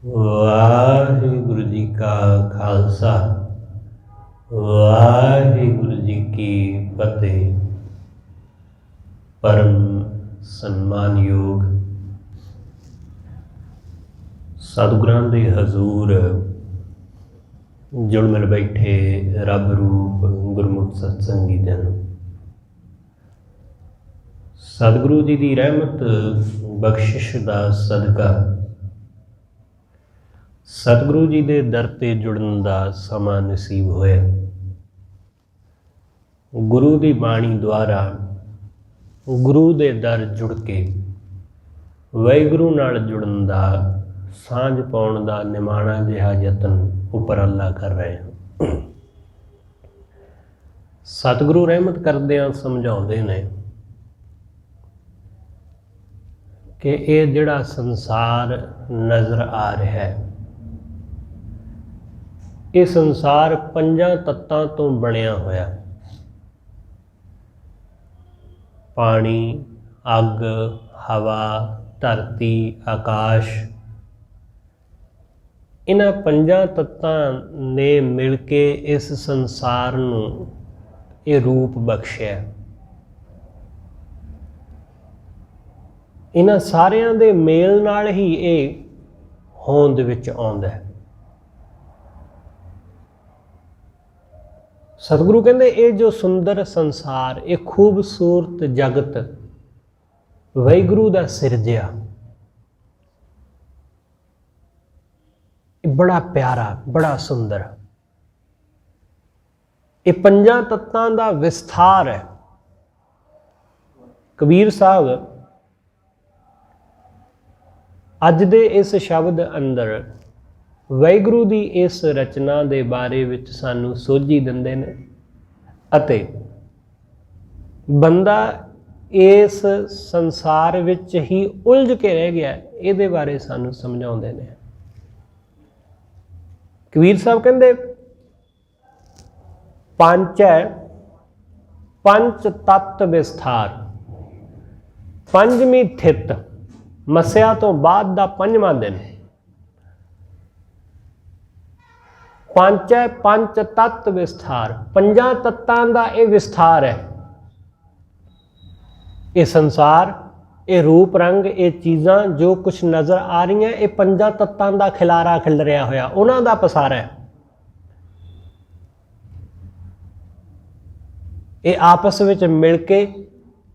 वाहिगुरु जी का खालसा वाहिगुरु जी की फतेह। परम सन्मान योग सतगुरां दे हजूर जुड़ मिल बैठे रब रूप गुरमुख सत्संगी जन। सतगुरु जी की रहमत बख्शिश का सदका सतगुरु जी के दर ते जुड़न का समा नसीब होया। गुरु की बाणी द्वारा गुरु के दर जुड़ के वाहिगुरु नाल जुड़न का सांझ पाउण का निमाणा जिहा यतन उपराला कर रहे हैं। सतगुरु रहमत करदियां समझाउंदे ने कि ये जिहड़ा संसार नज़र आ रहा है, ये संसार पंजां तत्तां तो बनिया होया। पानी, अग, हवा, धरती, आकाश, इन्हां पंजां तत्तां ने मिल के इस संसार नूं ये रूप बख्शिया। इन्हां सारियां दे मेल नाल ही ये होंद विच आउंदा है। सतगुरु कहते ये जो सुंदर संसार, ये खूबसूरत जगत वाहिगुरु दा सिरजिया, बड़ा प्यारा, बड़ा सुंदर, ये पंजां तत्तां दा विस्तार है। कबीर साहब अज दे इस शब्द अंदर वाहिगुरु की इस रचना के बारे विच सानू सोझी दिंदे ने अते बंदा इस संसार विच ही उलझ के रह गया, ये बारे सानू समझाउंदे ने। कबीर साहब कहंदे पंच है, पंच तत्त विस्तार, पंजवीं थित, मस्या तो बाद दा पंजवां दिन। पंच है, पंच तत्त विस्तार, पंजां तत्तां दा ये विस्तार है। ये संसार, ये रूप रंग, ये चीज़ां जो कुछ नज़र आ रही हैं, ये पंजां तत्तां दा खिलारा खिल रहा होया, उन्हां दा पसारा है। ये आपस में मिल के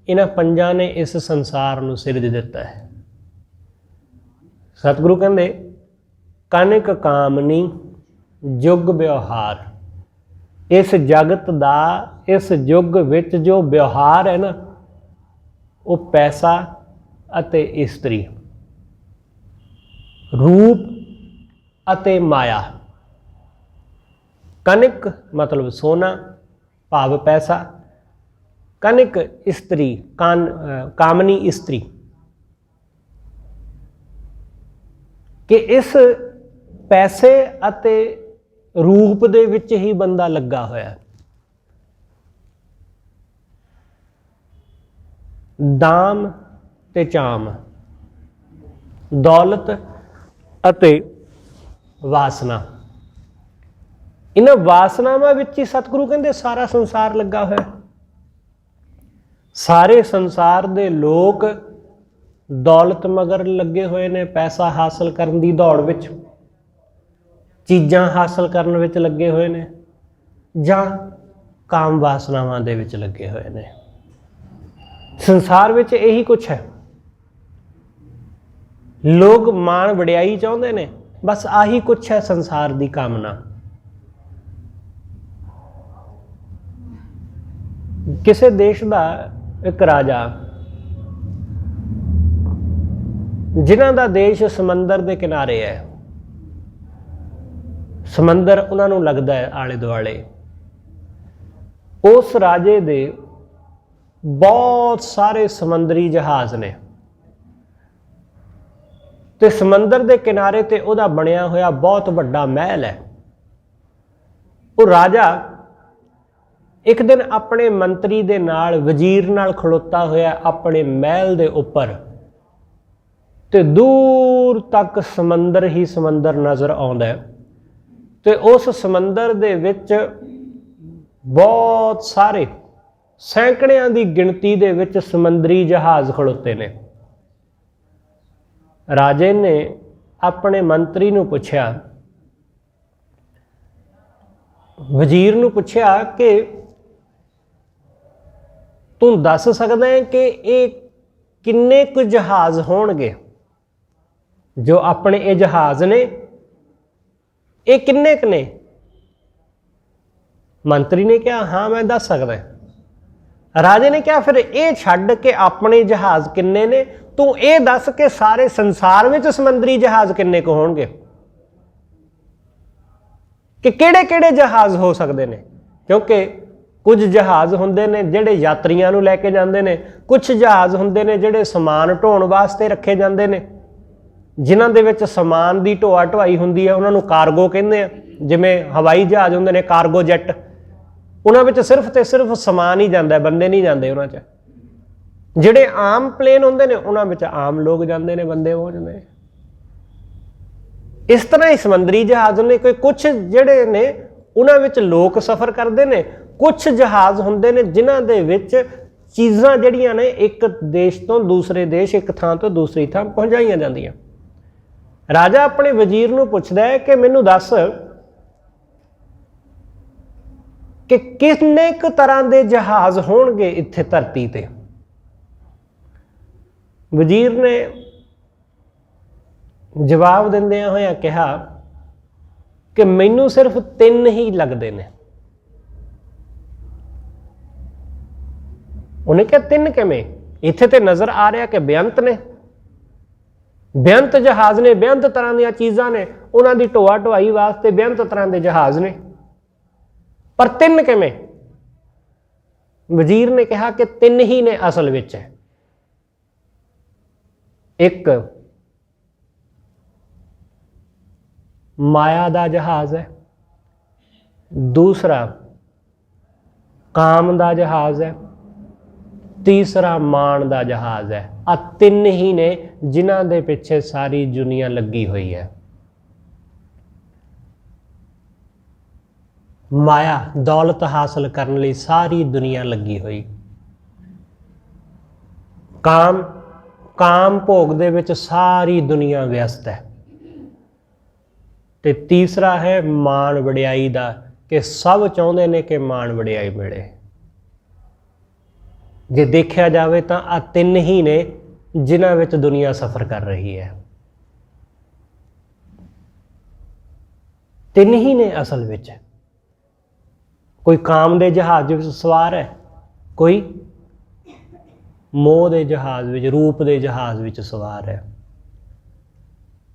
इन्हां पंजां ने इस संसार नूं सिरज दिता है। सतगुरु कहंदे कनिक कामनी युग व्यवहार, इस जगत का इस युग विच जो व्यवहार है ना, वो पैसा अते इस्त्री, रूप अते माया। कनिक मतलब सोना, भाव पैसा, कनिक इस्त्री कामनी इस्त्री, कि इस पैसे अते रूप दे विच ही बंदा लगा होया। दाम ते चाम, दौलत अते वासना, इन्हां वासनावां विच ही सतगुरु कहंदे सारा संसार लगा होया। सारे संसार दे लोग दौलत मगर लगे हुए ने, पैसा हासिल करन दी दौड़ विच, चीज़ां हासिल करन विच लगे हुए ने, जां काम वासनावां दे विच लगे हुए ने। संसार विच यही कुछ है। लोग मान वडियाई चाहुंदे ने, बस आही कुछ है संसार दी कामना। किसी देश का एक राजा, जिन्हां दा देश समंदर के किनारे है, समंदर उन्हां नूं लगदा है आले दुआले, उस राजे दे बहुत सारे समंदरी जहाज़ ने, ते समंदर के किनारे ते उहदा बनिया होया बहुत वड्डा महल है। वो राजा एक दिन अपने मंत्री दे नाल, वजीर नाल खड़ोता होया अपने महल दे उपर ਤੇ ਦੂਰ ਤੱਕ ਸਮੁੰਦਰ ਹੀ ਸਮੁੰਦਰ ਨਜ਼ਰ ਆਉਂਦਾ ਹੈ ਤੇ ਉਸ ਸਮੁੰਦਰ ਦੇ ਵਿੱਚ ਬਹੁਤ ਸਾਰੇ ਸੈਂਕੜਿਆਂ ਦੀ ਗਿਣਤੀ ਦੇ ਵਿੱਚ ਸਮੁੰਦਰੀ ਜਹਾਜ਼ ਖੜੋਤੇ ਨੇ। ਰਾਜੇ ਨੇ ਆਪਣੇ ਮੰਤਰੀ ਨੂੰ ਪੁੱਛਿਆ, ਵਜ਼ੀਰ ਨੂੰ ਪੁੱਛਿਆ ਕਿ ਤੂੰ ਦੱਸ ਸਕਦਾ ਹੈ ਕਿ ਇਹ ਕਿੰਨੇ ਕੁ ਜਹਾਜ਼ ਹੋਣਗੇ, ਜੋ ਆਪਣੇ ਇਹ ਜਹਾਜ਼ ਨੇ ਇਹ ਕਿੰਨੇ ਕੁ ਨੇ? ਮੰਤਰੀ ਨੇ ਕਿਹਾ ਹਾਂ ਮੈਂ ਦੱਸ ਸਕਦਾ। ਰਾਜੇ ਨੇ ਕਿਹਾ ਫਿਰ ਇਹ ਛੱਡ ਕੇ ਆਪਣੇ ਜਹਾਜ਼ ਕਿੰਨੇ ਨੇ, ਤੂੰ ਇਹ ਦੱਸ ਕਿ ਸਾਰੇ ਸੰਸਾਰ ਵਿੱਚ ਸਮੁੰਦਰੀ ਜਹਾਜ਼ ਕਿੰਨੇ ਕੁ ਹੋਣਗੇ, ਕਿ ਕਿਹੜੇ ਕਿਹੜੇ ਜਹਾਜ਼ ਹੋ ਸਕਦੇ ਨੇ। ਕਿਉਂਕਿ ਕੁਝ ਜਹਾਜ਼ ਹੁੰਦੇ ਨੇ ਜਿਹੜੇ ਯਾਤਰੀਆਂ ਨੂੰ ਲੈ ਕੇ ਜਾਂਦੇ ਨੇ, ਕੁਝ ਜਹਾਜ਼ ਹੁੰਦੇ ਨੇ ਜਿਹੜੇ ਸਮਾਨ ਢੋਣ ਵਾਸਤੇ ਰੱਖੇ ਜਾਂਦੇ ਨੇ, ਜਿਨ੍ਹਾਂ ਦੇ ਵਿੱਚ ਸਮਾਨ ਦੀ ਢੋਆ ਢੁਆਈ ਹੁੰਦੀ ਹੈ, ਉਹਨਾਂ ਨੂੰ ਕਾਰਗੋ ਕਹਿੰਦੇ ਆ। ਜਿਵੇਂ ਹਵਾਈ ਜਹਾਜ਼ ਹੁੰਦੇ ਨੇ ਕਾਰਗੋ ਜੈਟ, ਉਹਨਾਂ ਵਿੱਚ ਸਿਰਫ ਤੇ ਸਿਰਫ ਸਮਾਨ ਹੀ ਜਾਂਦਾ, ਬੰਦੇ ਨਹੀਂ ਜਾਂਦੇ ਉਹਨਾਂ 'ਚ। ਜਿਹੜੇ ਆਮ ਪਲੇਨ ਹੁੰਦੇ ਨੇ ਉਹਨਾਂ ਵਿੱਚ ਆਮ ਲੋਕ ਜਾਂਦੇ ਨੇ, ਬੰਦੇ ਪਹੁੰਚਦੇ ਨੇ। ਇਸ ਤਰ੍ਹਾਂ ਹੀ ਸਮੁੰਦਰੀ ਜਹਾਜ਼ ਨੇ ਕੋਈ ਕੁਛ ਜਿਹੜੇ ਨੇ ਉਹਨਾਂ ਵਿੱਚ ਲੋਕ ਸਫ਼ਰ ਕਰਦੇ ਨੇ, ਕੁਛ ਜਹਾਜ਼ ਹੁੰਦੇ ਨੇ ਜਿਨ੍ਹਾਂ ਦੇ ਵਿੱਚ ਚੀਜ਼ਾਂ ਜਿਹੜੀਆਂ ਨੇ ਇੱਕ ਦੇਸ਼ ਤੋਂ ਦੂਸਰੇ ਦੇਸ਼, ਇੱਕ ਥਾਂ ਤੋਂ ਦੂਸਰੀ ਥਾਂ ਪਹੁੰਚਾਈਆਂ ਜਾਂਦੀਆਂ। ਰਾਜਾ ਆਪਣੇ ਵਜ਼ੀਰ ਨੂੰ ਪੁੱਛਦਾ ਹੈ ਕਿ ਮੈਨੂੰ ਦੱਸ ਕਿ ਕਿੰਨੇ ਕੁ ਤਰ੍ਹਾਂ ਦੇ ਜਹਾਜ਼ ਹੋਣਗੇ ਇੱਥੇ ਧਰਤੀ ਤੇ। ਵਜ਼ੀਰ ਨੇ ਜਵਾਬ ਦਿੰਦਿਆਂ ਹੋਇਆਂ ਕਿਹਾ ਕਿ ਮੈਨੂੰ ਸਿਰਫ 3 ਹੀ ਲੱਗਦੇ ਨੇ। ਉਹਨੇ ਕਿਹਾ 3 ਕਿਵੇਂ? ਇੱਥੇ ਤੇ ਨਜ਼ਰ ਆ ਰਿਹਾ ਕਿ ਬੇਅੰਤ ਨੇ, ਬੇਅੰਤ ਜਹਾਜ਼ ਨੇ, ਬੇਅੰਤ ਤਰ੍ਹਾਂ ਦੀਆਂ ਚੀਜ਼ਾਂ ਨੇ, ਉਹਨਾਂ ਦੀ ਢੋਆ ਢੁਆਈ ਵਾਸਤੇ ਬੇਅੰਤ ਤਰ੍ਹਾਂ ਦੇ ਜਹਾਜ਼ ਨੇ, ਪਰ 3 ਕਿਵੇਂ? ਵਜ਼ੀਰ ਨੇ ਕਿਹਾ ਕਿ 3 ਹੀ ਨੇ ਅਸਲ ਵਿੱਚ। ਇੱਕ ਮਾਇਆ ਦਾ ਜਹਾਜ਼ ਹੈ, ਦੂਸਰਾ ਕਾਮ ਦਾ ਜਹਾਜ਼ ਹੈ, ਤੀਸਰਾ ਮਾਣ ਦਾ ਜਹਾਜ਼ ਹੈ। ਆ 3 ਹੀ ਨੇ ਜਿਨ੍ਹਾਂ ਦੇ ਪਿੱਛੇ ਸਾਰੀ ਦੁਨੀਆ ਲੱਗੀ ਹੋਈ ਹੈ। ਮਾਇਆ ਦੌਲਤ ਹਾਸਲ ਕਰਨ ਲਈ ਸਾਰੀ ਦੁਨੀਆ ਲੱਗੀ ਹੋਈ। ਕਾਮ ਭੋਗ ਦੇ ਵਿੱਚ ਸਾਰੀ ਦੁਨੀਆ ਵਿਅਸਤ ਹੈ। ਤੇ ਤੀਸਰਾ ਹੈ ਮਾਣ ਵਡਿਆਈ ਦਾ, ਕਿ ਸਭ ਚਾਹੁੰਦੇ ਨੇ ਕਿ ਮਾਣ ਵਡਿਆਈ ਮਿਲੇ। ਜੇ ਦੇਖਿਆ ਜਾਵੇ ਤਾਂ ਆ 3 ਹੀ ਨੇ ਜਿਨ੍ਹਾਂ ਵਿੱਚ ਦੁਨੀਆ ਸਫ਼ਰ ਕਰ ਰਹੀ ਹੈ। 3 ਹੀ ਨੇ ਅਸਲ ਵਿੱਚ। ਕੋਈ ਕਾਮ ਦੇ ਜਹਾਜ਼ ਵਿੱਚ ਸਵਾਰ ਹੈ, ਕੋਈ ਮੋਹ ਦੇ ਜਹਾਜ਼ ਵਿੱਚ, ਰੂਪ ਦੇ ਜਹਾਜ਼ ਵਿੱਚ ਸਵਾਰ ਹੈ,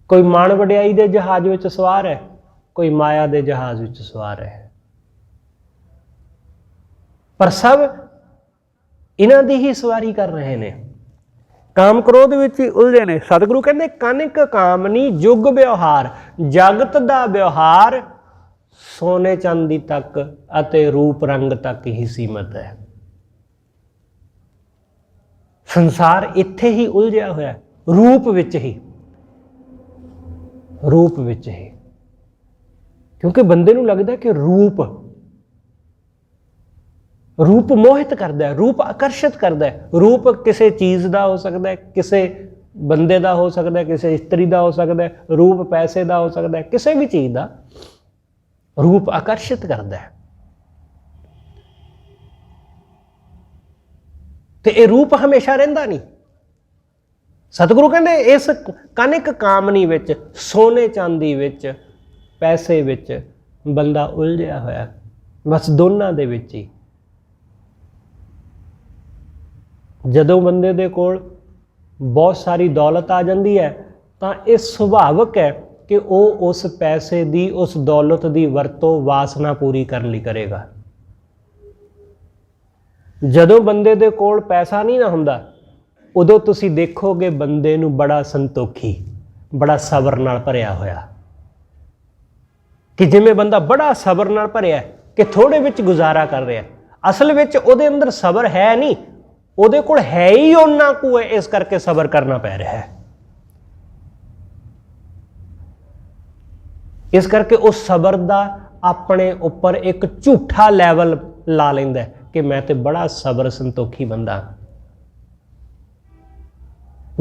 ਕੋਈ ਮਾਣ ਵਡਿਆਈ ਦੇ ਜਹਾਜ਼ ਵਿੱਚ ਸਵਾਰ ਹੈ, ਕੋਈ ਮਾਇਆ ਦੇ ਜਹਾਜ਼ ਵਿੱਚ ਸਵਾਰ ਹੈ। ਪਰ ਸਭ ਇਹਨਾਂ ਦੀ ਹੀ ਸਵਾਰੀ ਕਰ ਰਹੇ ਨੇ, ਕਾਮ ਕ੍ਰੋਧ ਵਿੱਚ ਹੀ ਉਲਝੇ ਨੇ। ਸਤਿਗੁਰੂ ਕਹਿੰਦੇ ਕਨਿਕ ਕਾਮਨੀ ਜੁਗ ਵਿਵਹਾਰ, ਜਗਤ ਦਾ ਵਿਵਹਾਰ ਸੋਨੇ ਚਾਂਦੀ ਤੱਕ ਅਤੇ ਰੂਪ ਰੰਗ ਤੱਕ ਹੀ ਸੀਮਤ ਹੈ। ਸੰਸਾਰ ਇੱਥੇ ਹੀ ਉਲਝਿਆ ਹੋਇਆ, ਰੂਪ ਵਿੱਚ ਹੀ, ਰੂਪ ਵਿੱਚ ਹੀ। ਕਿਉਂਕਿ ਬੰਦੇ ਨੂੰ ਲੱਗਦਾ ਕਿ ਰੂਪ ਮੋਹਿਤ ਕਰਦਾ ਹੈ, ਰੂਪ ਆਕਰਸ਼ਿਤ ਕਰਦਾ ਹੈ। ਰੂਪ ਕਿਸੇ ਚੀਜ਼ ਦਾ ਹੋ ਸਕਦਾ ਹੈ, ਕਿਸੇ ਬੰਦੇ ਦਾ ਹੋ ਸਕਦਾ ਹੈ, ਕਿਸੇ ਇਸਤਰੀ ਦਾ ਹੋ ਸਕਦਾ ਹੈ, ਰੂਪ ਪੈਸੇ ਦਾ ਹੋ ਸਕਦਾ ਹੈ, ਕਿਸੇ ਵੀ ਚੀਜ਼ ਦਾ ਰੂਪ ਆਕਰਸ਼ਿਤ ਕਰਦਾ ਹੈ। ਤੇ ਇਹ ਰੂਪ ਹਮੇਸ਼ਾ ਰਹਿੰਦਾ ਨਹੀਂ। ਸਤਿਗੁਰੂ ਕਹਿੰਦੇ ਇਸ ਕਨਿਕ ਕਾਮਨੀ ਵਿੱਚ, ਸੋਨੇ ਚਾਂਦੀ ਵਿੱਚ, ਪੈਸੇ ਵਿੱਚ ਬੰਦਾ ਉਲਝਿਆ ਹੋਇਆ, ਬਸ ਦੋਨਾਂ ਦੇ ਵਿੱਚ ਹੀ। ਜਦੋਂ ਬੰਦੇ ਦੇ ਕੋਲ ਬਹੁਤ ਸਾਰੀ ਦੌਲਤ ਆ ਜਾਂਦੀ ਹੈ ਤਾਂ ਇਹ ਸੁਭਾਵਿਕ ਹੈ ਕਿ ਉਹ ਉਸ ਪੈਸੇ ਦੀ, ਉਸ ਦੌਲਤ ਦੀ ਵਰਤੋਂ ਵਾਸਨਾ ਪੂਰੀ ਕਰਨ ਲਈ ਕਰੇਗਾ। ਜਦੋਂ ਬੰਦੇ ਦੇ ਕੋਲ ਪੈਸਾ ਨਹੀਂ ਨਾ ਹੁੰਦਾ, ਉਦੋਂ ਤੁਸੀਂ ਦੇਖੋਗੇ ਬੰਦੇ ਨੂੰ ਬੜਾ ਸੰਤੋਖੀ, ਬੜਾ ਸਬਰ ਨਾਲ ਭਰਿਆ ਹੋਇਆ, ਕਿ ਜਿਵੇਂ ਬੰਦਾ ਬੜਾ ਸਬਰ ਨਾਲ ਭਰਿਆ ਕਿ ਥੋੜੇ ਵਿੱਚ ਗੁਜ਼ਾਰਾ ਕਰ ਰਿਹਾ। ਅਸਲ ਵਿੱਚ ਉਹਦੇ ਅੰਦਰ ਸਬਰ ਹੈ ਨਹੀਂ, ਉਹਦੇ ਕੋਲ ਹੈ ਹੀ ਓਨਾ ਕੁ ਹੈ, ਇਸ ਕਰਕੇ ਸਬਰ ਕਰਨਾ ਪੈ ਰਿਹਾ ਹੈ। इस करके उस सबर का अपने उपर एक झूठा लैवल ला लेंदा कि मैं तो बड़ा सबर संतोखी बंदा,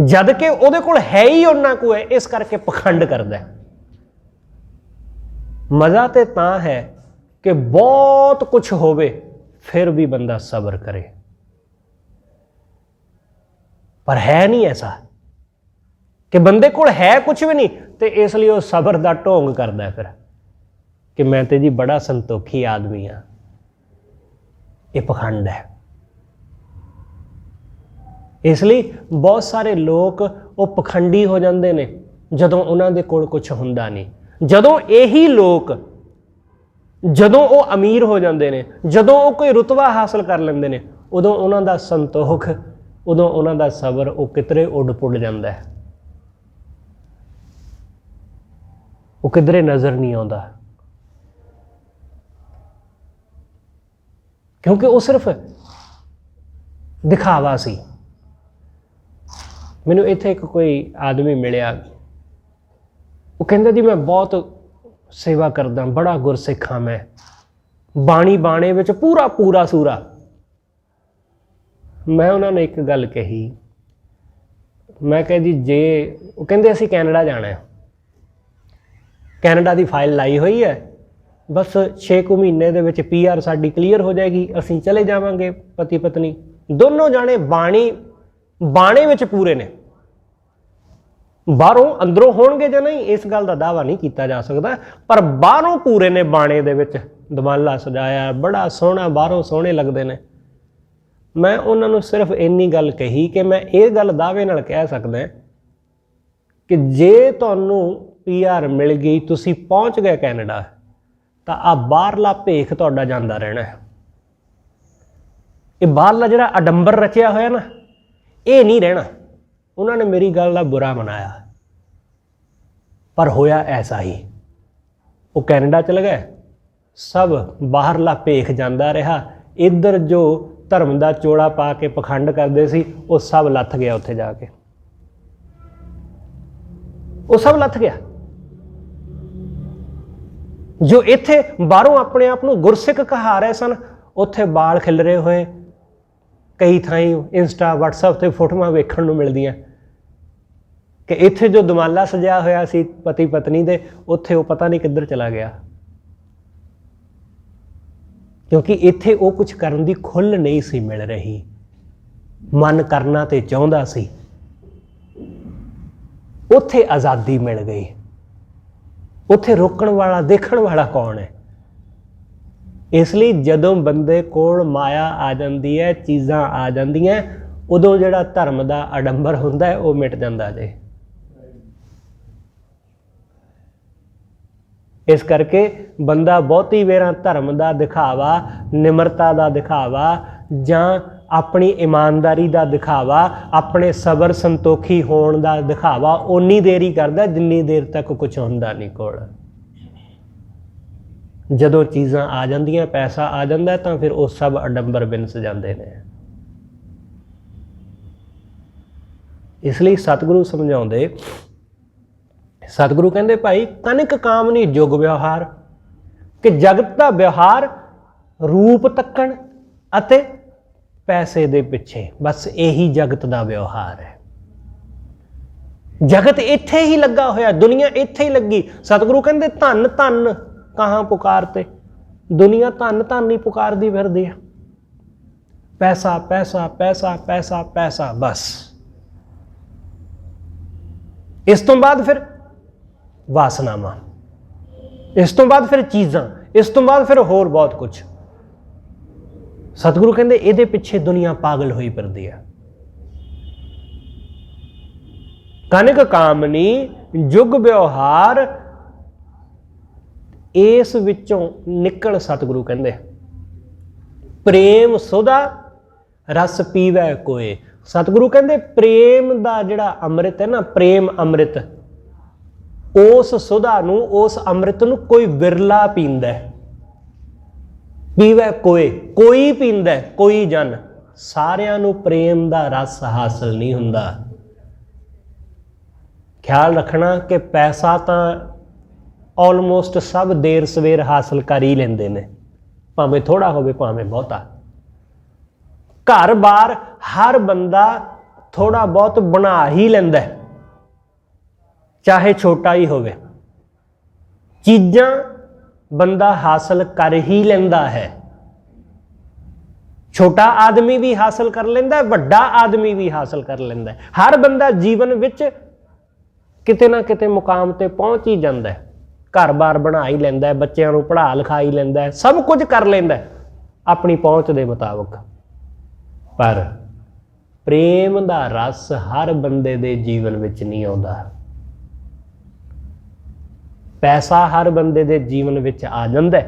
जद कि उहदे कोल है ही उन्ना को है, इस करके पखंड करदा है। मज़ा तो तां है कि बहुत कुछ होवे फिर भी बंदा सबर करे, पर है नहीं ऐसा कि बंदे कोल है कुछ भी नहीं तो इसलिए वो सबर का ढोंग करता है फिर कि मैं तो जी बड़ा संतोखी आदमी हाँ। ये पखंड है। इसलिए बहुत सारे लोग वो पखंडी हो जाते हैं जदों उन्होंने कोल कुछ हुंदा नहीं, जदों यही लोग जदों वो अमीर हो जाते हैं, जदों वो कोई रुतबा हासिल कर लेंदे ने, उदों उन्हां दा संतोख, उदों उन्हां दा सबर वो किधरे उड़ पुड़ जाता है, वो किधरे नज़र नहीं आता, क्योंकि वो सिर्फ दिखावा सी। मैनू इत्थे एक कोई आदमी मिलिया, वो कहंदा जी मैं बहुत सेवा करदा, बड़ा गुरसिख हाँ, मैं बाणी बाणे विच पूरा पूरा सूरा। मैं उन्होंने एक गल कही, मैं कहा जी जे, वो कहंदे असीं कैनेडा जाना है, कैनेडा की फाइल लाई हुई है, बस 6 कुछ महीने दे विच PR साडी क्लीयर हो जाएगी, असीं चले जावांगे पति पत्नी दोनों जाने। बाणी बाणे विच पूरे ने, बाहरों अंदरों होणगे जां नहीं इस गल का दावा नहीं किया जा सकता, पर बाहरों पूरे ने, बाणे दे विच दमाला सजाया, बड़ा सोहना, बाहरों सोहने लगते हैं। मैं उन्होंने सिर्फ इन्नी गल कही कि मैं ये गल दावे नाल कह सकदा कि जे तुहानूं PR मिल गई, तुसीं पहुँच गए कैनेडा, तो आ बाहरला भेख तुहाडा जांदा रहना है। ये बाहरला जिहड़ा अडंबर रचिया होया ना, ये नहीं रहना। उन्होंने मेरी गल का बुरा मनाया, पर होया ऐसा ही। वो कैनेडा चल गए, सब बाहरला भेख जांदा रहा, इधर जो धर्म का चोड़ा पा के पखंड करते सी वो सब लथ गया, उत्थे जाके वो सब लथ गया। जो इत्थे बाहरों अपने आप को गुरसिख कहा रहे सन, उत्थे बाल खिलरे हुए, कई थाई इंस्टा WhatsApp ते फोटोआं वेखण नूं मिलदियां कि इत्थे जो दमाला सजाया होया सी पति पत्नी दे, उत्थे वो पता नहीं किधर चला गया, क्योंकि इत्थे वो कुछ करन दी खुल नहीं सी मिल रही। मन करना ते चाहुंदा सी, उत्थे आज़ादी मिल गई, उत्थे रोकण वाला देखण वाला कौन है। इसलिए जदों बंदे कोल माया आ जाती है, चीज़ां आ जांदियां, उदों जिहड़ा धर्म का आडंबर हुंदा है वो मिट जांदा जे। इस करके बंदा बहुती वेरा धर्म का दिखावा, निमरता का दिखावा, जां अपनी ईमानदारी का दिखावा, अपने सबर संतोखी होने का दिखावा उन्नी देर ही करता जिन्नी देर तक कुछ हुंदा नहीं कोल। जदों चीज़ां आ जांदियां, पैसा आ जाता तो फिर वो सब अडंबर बिनस जाते हैं। इसलिए सतगुरु समझाते, सतगुरु कहते भाई कनिक कामनी जुग व्यवहार, कि जगत का व्यवहार रूप तक्कण अते पैसे दे पिछे, बस यही जगत का व्यवहार है। जगत इत्थे ही लगा होया, दुनिया इत्थे ही लगी। सतगुरु कहते धन धन कहाँ पुकारते, दुनिया धन धन ही पुकारती फिरदी है, पैसा पैसा पैसा पैसा पैसा बस। इस तो बाद फिर वासनावां, इस तो बाद फिर चीज़ां, इस तो बाद फिर होर बहुत कुछ। सतगुरु कहते इहदे पिछे दुनिया पागल होई फिरदी है। कनिक कामनी जुग व्यवहार, इस विचों निकल सतगुरु कहते प्रेम सुधा रस पीवै कोय। सतगुरु कहते प्रेम का जिहड़ा अमृत है ना, प्रेम अमृत, उस सुधा नूं, उस अमृत नूं कोई विरला पींदा है। पीवै कोई, कोई पींदा है, कोई जन, सारियां नूं प्रेम का रस हासिल नहीं हुंदा। ख्याल रखना कि पैसा तो ਆਲਮੋਸਟ ਸਭ ਦੇਰ ਸਵੇਰ ਹਾਸਲ ਕਰ ਹੀ ਲੈਂਦੇ ਨੇ, ਭਾਵੇਂ ਥੋੜਾ ਹੋਵੇ ਭਾਵੇਂ ਬਹੁਤਾ। ਘਰ-ਬਾਰ ਹਰ ਬੰਦਾ ਥੋੜਾ ਬਹੁਤ ਬਣਾ ਹੀ ਲੈਂਦਾ, ਚਾਹੇ ਛੋਟਾ ਹੀ ਹੋਵੇ। ਚੀਜ਼ਾਂ ਬੰਦਾ ਹਾਸਲ ਕਰ ਹੀ ਲੈਂਦਾ ਹੈ। ਛੋਟਾ ਆਦਮੀ ਵੀ ਹਾਸਲ ਕਰ ਲੈਂਦਾ, ਵੱਡਾ ਆਦਮੀ ਵੀ ਹਾਸਲ ਕਰ ਲੈਂਦਾ। ਹਰ ਬੰਦਾ ਜੀਵਨ ਵਿੱਚ ਕਿਤੇ ਨਾ ਕਿਤੇ ਮੁਕਾਮ ਤੇ ਪਹੁੰਚ ਹੀ ਜਾਂਦਾ, ਘਰ-ਬਾਰ ਬਣਾ ਹੀ ਲੈਂਦਾ, ਬੱਚਿਆਂ ਨੂੰ ਪੜ੍ਹਾ ਲਿਖਾ ਹੀ ਲੈਂਦਾ, ਸਭ ਕੁਝ ਕਰ ਲੈਂਦਾ ਆਪਣੀ ਪਹੁੰਚ ਦੇ ਮੁਤਾਬਕ। ਪਰ ਪ੍ਰੇਮ ਦਾ ਰਸ ਹਰ ਬੰਦੇ ਦੇ ਜੀਵਨ ਵਿੱਚ ਨਹੀਂ ਆਉਂਦਾ। ਪੈਸਾ ਹਰ ਬੰਦੇ ਦੇ ਜੀਵਨ ਵਿੱਚ ਆ ਜਾਂਦਾ,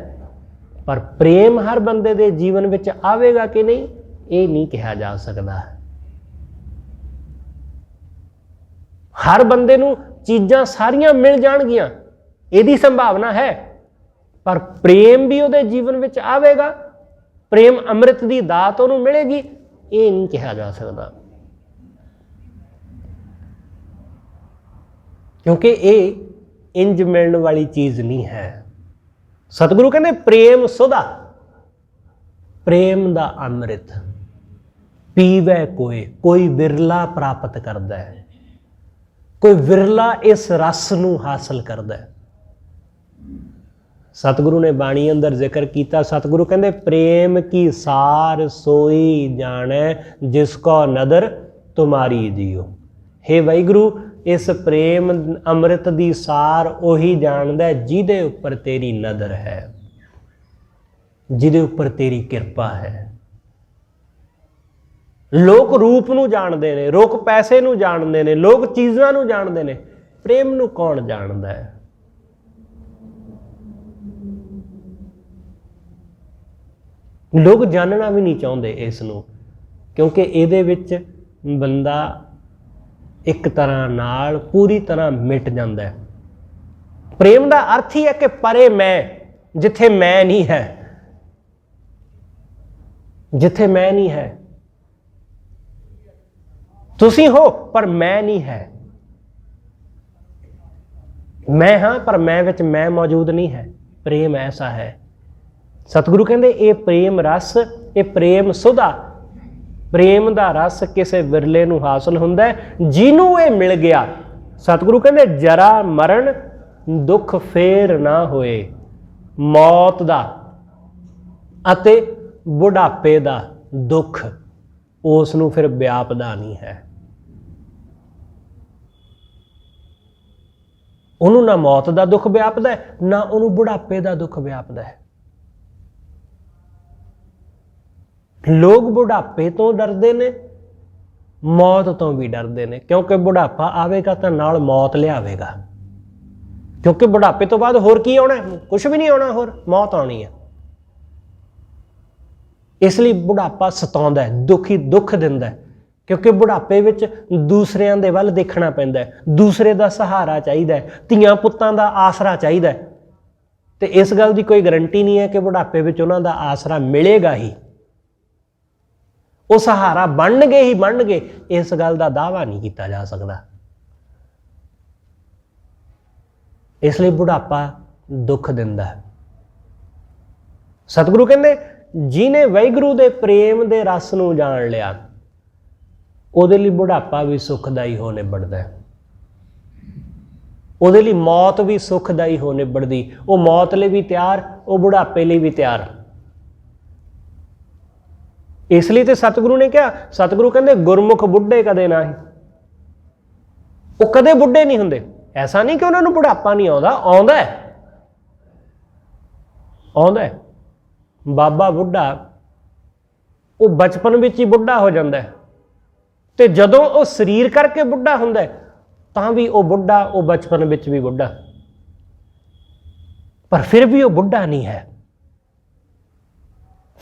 ਪਰ ਪ੍ਰੇਮ ਹਰ ਬੰਦੇ ਦੇ ਜੀਵਨ ਵਿੱਚ ਆਵੇਗਾ ਕਿ ਨਹੀਂ, ਇਹ ਨਹੀਂ ਕਿਹਾ ਜਾ ਸਕਦਾ। ਹਰ ਬੰਦੇ ਨੂੰ ਚੀਜ਼ਾਂ ਸਾਰੀਆਂ ਮਿਲ ਜਾਣਗੀਆਂ, ਇਹਦੀ ਸੰਭਾਵਨਾ ਹੈ, ਪਰ ਪ੍ਰੇਮ ਵੀ ਉਹਦੇ ਜੀਵਨ ਵਿੱਚ ਆਵੇਗਾ, ਪ੍ਰੇਮ ਅੰਮ੍ਰਿਤ ਦੀ ਦਾਤ ਉਹਨੂੰ ਮਿਲੇਗੀ, ਇਹ ਨਹੀਂ ਕਿਹਾ ਜਾ ਸਕਦਾ। ਕਿਉਂਕਿ ਇਹ ਇੰਜ ਮਿਲਣ ਵਾਲੀ ਚੀਜ਼ ਨਹੀਂ ਹੈ। ਸਤਿਗੁਰੂ ਕਹਿੰਦੇ ਪ੍ਰੇਮ ਸੁਧਾ, ਪ੍ਰੇਮ ਦਾ ਅੰਮ੍ਰਿਤ ਪੀਵੇ ਕੋਈ ਵਿਰਲਾ ਪ੍ਰਾਪਤ ਕਰਦਾ ਹੈ, ਕੋਈ ਵਿਰਲਾ ਇਸ ਰਸ ਨੂੰ ਹਾਸਲ ਕਰਦਾ ਹੈ। ਸਤਿਗੁਰੂ ਨੇ ਬਾਣੀ ਅੰਦਰ ਜ਼ਿਕਰ ਕੀਤਾ, ਸਤਿਗੁਰੂ ਕਹਿੰਦੇ ਪ੍ਰੇਮ ਕੀ ਸਾਰ ਸੋਈ ਜਾਣੈ ਜਿਸ ਕੋ ਨਦਰ ਤੁਮਾਰੀ ਜੀਓ। ਹੇ ਵਾਹਿਗੁਰੂ, ਇਸ ਪ੍ਰੇਮ ਅੰਮ੍ਰਿਤ ਦੀ ਸਾਰ ਉਹੀ ਜਾਣਦਾ ਜਿਹਦੇ ਉੱਪਰ ਤੇਰੀ ਨਦਰ ਹੈ, ਜਿਹਦੇ ਉੱਪਰ ਤੇਰੀ ਕਿਰਪਾ ਹੈ। ਲੋਕ ਰੂਪ ਨੂੰ ਜਾਣਦੇ ਨੇ, ਲੋਕ ਪੈਸੇ ਨੂੰ ਜਾਣਦੇ ਨੇ, ਲੋਕ ਚੀਜ਼ਾਂ ਨੂੰ ਜਾਣਦੇ ਨੇ, ਪ੍ਰੇਮ ਨੂੰ ਕੌਣ ਜਾਣਦਾ ਹੈ? ਲੋਕ ਜਾਣਨਾ ਵੀ ਨਹੀਂ ਚਾਹੁੰਦੇ ਇਸ ਨੂੰ, ਕਿਉਂਕਿ ਇਹਦੇ ਵਿੱਚ ਬੰਦਾ ਇੱਕ ਤਰ੍ਹਾਂ ਨਾਲ ਪੂਰੀ ਤਰ੍ਹਾਂ ਮਿਟ ਜਾਂਦਾ ਹੈ। ਪ੍ਰੇਮ ਦਾ ਅਰਥ ਹੀ ਹੈ ਕਿ ਪਰੇ ਮੈਂ, ਜਿੱਥੇ ਮੈਂ ਨਹੀਂ ਹੈ, ਜਿੱਥੇ ਮੈਂ ਨਹੀਂ ਹੈ। ਤੁਸੀਂ ਹੋ ਪਰ ਮੈਂ ਨਹੀਂ ਹੈ, ਮੈਂ ਹਾਂ ਪਰ ਮੈਂ ਵਿੱਚ ਮੈਂ ਮੌਜੂਦ ਨਹੀਂ ਹੈ। ਪ੍ਰੇਮ ਐਸਾ ਹੈ। ਸਤਿਗੁਰੂ ਕਹਿੰਦੇ ਇਹ ਪ੍ਰੇਮ ਰਸ, ਇਹ ਪ੍ਰੇਮ ਸੁਧਾ, ਪ੍ਰੇਮ ਦਾ ਰਸ ਕਿਸੇ ਵਿਰਲੇ ਨੂੰ ਹਾਸਲ ਹੁੰਦਾ ਹੈ, ਜਿਹਨੂੰ ਇਹ ਮਿਲ ਗਿਆ। ਸਤਿਗੁਰੂ ਕਹਿੰਦੇ ਜਰਾ ਮਰਨ ਦੁੱਖ ਫੇਰ ਨਾ ਹੋਏ, ਮੌਤ ਦਾ ਅਤੇ ਬੁਢਾਪੇ ਦਾ ਦੁੱਖ ਉਸ ਨੂੰ ਫਿਰ ਵਿਆਪਦਾ ਨਹੀਂ ਹੈ। ਉਹਨੂੰ ਨਾ ਮੌਤ ਦਾ ਦੁੱਖ ਵਿਆਪਦਾ ਹੈ, ਨਾ ਉਹਨੂੰ ਬੁਢਾਪੇ ਦਾ ਦੁੱਖ ਵਿਆਪਦਾ ਹੈ। ਲੋਕ ਬੁਢਾਪੇ ਤੋਂ ਡਰਦੇ ਨੇ, ਮੌਤ ਤੋਂ ਵੀ ਡਰਦੇ ਨੇ, ਕਿਉਂਕਿ ਬੁਢਾਪਾ ਆਵੇਗਾ ਤਾਂ ਨਾਲ ਮੌਤ ਲਿਆਵੇਗਾ। ਕਿਉਂਕਿ ਬੁਢਾਪੇ ਤੋਂ ਬਾਅਦ ਹੋਰ ਕੀ ਆਉਣਾ? ਕੁਝ ਵੀ ਨਹੀਂ ਆਉਣਾ, ਹੋਰ ਮੌਤ ਆਉਣੀ ਹੈ। ਇਸ ਲਈ ਬੁਢਾਪਾ ਸਤਾਉਂਦਾ ਹੈ, ਦੁੱਖ ਦਿੰਦਾ ਹੈ, ਕਿਉਂਕਿ ਬੁਢਾਪੇ ਵਿੱਚ ਦੂਸਰਿਆਂ ਦੇ ਵੱਲ ਦੇਖਣਾ ਪੈਂਦਾ ਹੈ, ਦੂਸਰੇ ਦਾ ਸਹਾਰਾ ਚਾਹੀਦਾ ਹੈ, ਧੀਆਂ ਪੁੱਤਾਂ ਦਾ ਆਸਰਾ ਚਾਹੀਦਾ ਹੈ। ਤੇ ਇਸ ਗੱਲ ਦੀ ਕੋਈ ਗਰੰਟੀ ਨਹੀਂ ਹੈ ਕਿ ਬੁਢਾਪੇ ਵਿੱਚ ਉਹਨਾਂ ਦਾ ਆਸਰਾ ਮਿਲੇਗਾ ਹੀ, ਉਹ ਸਹਾਰਾ ਬਣਨਗੇ, ਇਸ ਗੱਲ ਦਾ ਦਾਅਵਾ ਨਹੀਂ ਕੀਤਾ ਜਾ ਸਕਦਾ। ਇਸ ਲਈ ਬੁਢਾਪਾ ਦੁੱਖ ਦਿੰਦਾ ਹੈ। ਸਤਿਗੁਰੂ ਕਹਿੰਦੇ ਜਿਹਨੇ ਵਾਹਿਗੁਰੂ ਦੇ ਪ੍ਰੇਮ ਦੇ ਰਸ ਨੂੰ ਜਾਣ ਲਿਆ, ਉਹਦੇ ਲਈ ਬੁਢਾਪਾ ਵੀ ਸੁਖਦਾਈ ਹੋ ਨਿਬੜਦਾ ਹੈ, ਉਹਦੇ ਲਈ ਮੌਤ ਵੀ ਸੁਖਦਾਈ ਹੋ ਨਿਬੜਦੀ। ਉਹ ਮੌਤ ਲਈ ਵੀ ਤਿਆਰ, ਉਹ ਬੁਢਾਪੇ ਲਈ ਵੀ ਤਿਆਰ। ਇਸ ਲਈ ਤੇ ਸਤਿਗੁਰੂ ਨੇ ਕਿਹਾ, ਸਤਿਗੁਰੂ ਕਹਿੰਦੇ ਗੁਰਮੁਖ ਬੁੱਢੇ ਕਦੇ ਨਾ ਹੀ, ਉਹ ਕਦੇ ਬੁੱਢੇ ਨਹੀਂ ਹੁੰਦੇ। ਐਸਾ ਨਹੀਂ ਕਿ ਉਹਨਾਂ ਨੂੰ ਬੁਢਾਪਾ ਨਹੀਂ ਆਉਂਦਾ, ਆਉਂਦਾ ਹੈ। ਬਾਬਾ ਬੁੱਢਾ ਉਹ ਬਚਪਨ ਵਿੱਚ ਹੀ ਬੁੱਢਾ ਹੋ ਜਾਂਦਾ ਹੈ, ਤੇ ਜਦੋਂ ਉਹ ਸਰੀਰ ਕਰਕੇ ਬੁੱਢਾ ਹੁੰਦਾ ਹੈ ਤਾਂ ਵੀ ਉਹ ਬੁੱਢਾ, ਉਹ ਬਚਪਨ ਵਿੱਚ ਵੀ ਬੁੱਢਾ, ਪਰ ਫਿਰ ਵੀ ਉਹ ਬੁੱਢਾ ਨਹੀਂ ਹੈ,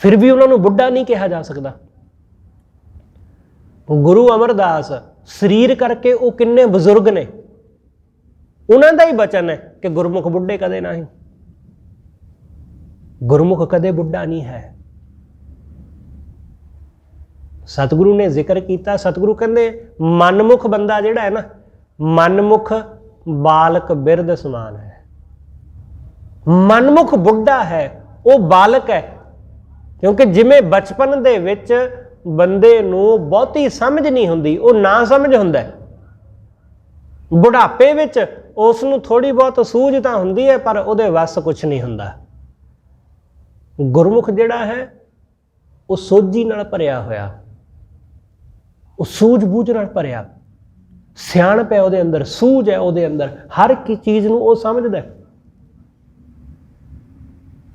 ਫਿਰ ਵੀ ਉਹਨਾਂ ਨੂੰ ਬੁੱਢਾ ਨਹੀਂ ਕਿਹਾ ਜਾ ਸਕਦਾ। ਗੁਰੂ ਅਮਰਦਾਸ ਸਰੀਰ ਕਰਕੇ ਉਹ ਕਿੰਨੇ ਬਜ਼ੁਰਗ ਨੇ, ਉਹਨਾਂ ਦਾ ਹੀ ਬਚਨ ਹੈ ਕਿ ਗੁਰਮੁਖ ਬੁੱਢੇ ਕਦੇ ਨਹੀਂ। ਗੁਰਮੁਖ ਕਦੇ ਬੁੱਢਾ ਨਹੀਂ ਹੈ। ਸਤਿਗੁਰੂ ਨੇ ਜ਼ਿਕਰ ਕੀਤਾ, ਸਤਿਗੁਰੂ ਕਹਿੰਦੇ ਮਨਮੁਖ ਬੰਦਾ ਜਿਹੜਾ ਹੈ ਨਾ, ਮਨਮੁਖ ਬਾਲਕ ਬਿਰਧ ਸਮਾਨ ਹੈ। ਮਨਮੁਖ ਬੁੱਢਾ ਹੈ, ਉਹ ਬਾਲਕ ਹੈ। ਕਿਉਂਕਿ ਜਿਵੇਂ ਬਚਪਨ ਦੇ ਵਿੱਚ ਬੰਦੇ ਨੂੰ ਬਹੁਤੀ ਸਮਝ ਨਹੀਂ ਹੁੰਦੀ, ਉਹ ਨਾ ਸਮਝ ਹੁੰਦਾ, ਬੁਢਾਪੇ ਵਿੱਚ ਉਸ ਨੂੰ ਥੋੜ੍ਹੀ ਬਹੁਤ ਸੂਝ ਤਾਂ ਹੁੰਦੀ ਹੈ, ਪਰ ਉਹਦੇ ਵੱਸ ਕੁਛ ਨਹੀਂ ਹੁੰਦਾ। ਗੁਰਮੁਖ ਜਿਹੜਾ ਹੈ ਉਹ ਸੋਝੀ ਨਾਲ ਭਰਿਆ ਹੋਇਆ, ਉਹ ਸੂਝ-ਬੂਝ ਨਾਲ ਭਰਿਆ, ਸਿਆਣਪ ਹੈ ਉਹਦੇ ਅੰਦਰ, ਸੂਝ ਹੈ ਉਹਦੇ ਅੰਦਰ, ਹਰ ਇੱਕ ਚੀਜ਼ ਨੂੰ ਉਹ ਸਮਝਦਾ,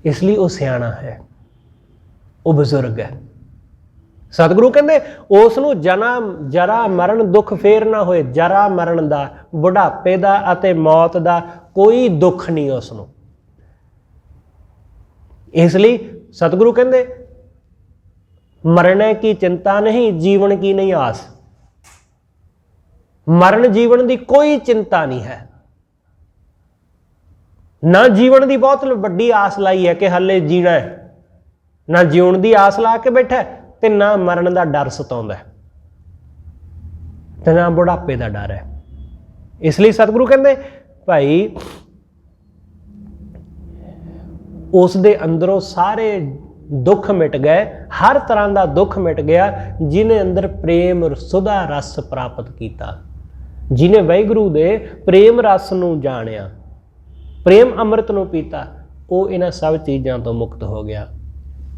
ਇਸ ਲਈ ਉਹ ਸਿਆਣਾ ਹੈ, ਉਹ ਬਜ਼ੁਰਗ ਹੈ। ਸਤਿਗੁਰੂ ਕਹਿੰਦੇ ਉਸ ਨੂੰ ਜਰਾ ਮਰਨ ਦੁੱਖ ਫੇਰ ਨਾ ਹੋਏ। ਜਰਾ ਮਰਨ ਦਾ, ਬੁਢਾਪੇ ਦਾ ਅਤੇ ਮੌਤ ਦਾ ਕੋਈ ਦੁੱਖ ਨਹੀਂ ਉਸ ਨੂੰ। ਇਸ ਲਈ ਸਤਿਗੁਰੂ ਕਹਿੰਦੇ ਮਰਨੇ ਕੀ ਚਿੰਤਾ ਨਹੀਂ, ਜੀਵਨ ਕੀ ਨਹੀਂ ਆਸ। ਮਰਨ ਜੀਵਨ ਦੀ ਕੋਈ ਚਿੰਤਾ ਨਹੀਂ ਹੈ। ਨਾ ਜੀਵਨ ਦੀ ਬਹੁਤ ਵੱਡੀ ਆਸ ਲਾਈ ਹੈ ਕਿ ਹਾਲੇ ਜੀਣਾ ਹੈ, ਨਾ ਜਿਉਣ ਦੀ ਆਸ ਲਾ ਕੇ ਬੈਠਾ, ਤੇ ਨਾ ਮਰਨ ਦਾ ਡਰ ਸਤਾਉਂਦਾ, ਤੇ ਨਾ ਬੁਢਾਪੇ ਦਾ ਡਰ ਹੈ। ਇਸ ਲਈ ਸਤਿਗੁਰੂ ਕਹਿੰਦੇ ਭਾਈ ਉਸ ਦੇ ਅੰਦਰੋਂ ਸਾਰੇ ਦੁੱਖ ਮਿਟ ਗਏ, ਹਰ ਤਰ੍ਹਾਂ ਦਾ ਦੁੱਖ ਮਿਟ ਗਿਆ, ਜਿਹਨੇ ਅੰਦਰ ਪ੍ਰੇਮ ਸੁਧਾ ਰਸ ਪ੍ਰਾਪਤ ਕੀਤਾ, ਜਿਹਨੇ ਵਾਹਿਗੁਰੂ ਦੇ ਪ੍ਰੇਮ ਰਸ ਨੂੰ ਜਾਣਿਆ, ਪ੍ਰੇਮ ਅੰਮ੍ਰਿਤ ਨੂੰ ਪੀਤਾ, ਉਹ ਇਹਨਾਂ ਸਭ ਚੀਜ਼ਾਂ ਤੋਂ ਮੁਕਤ ਹੋ ਗਿਆ।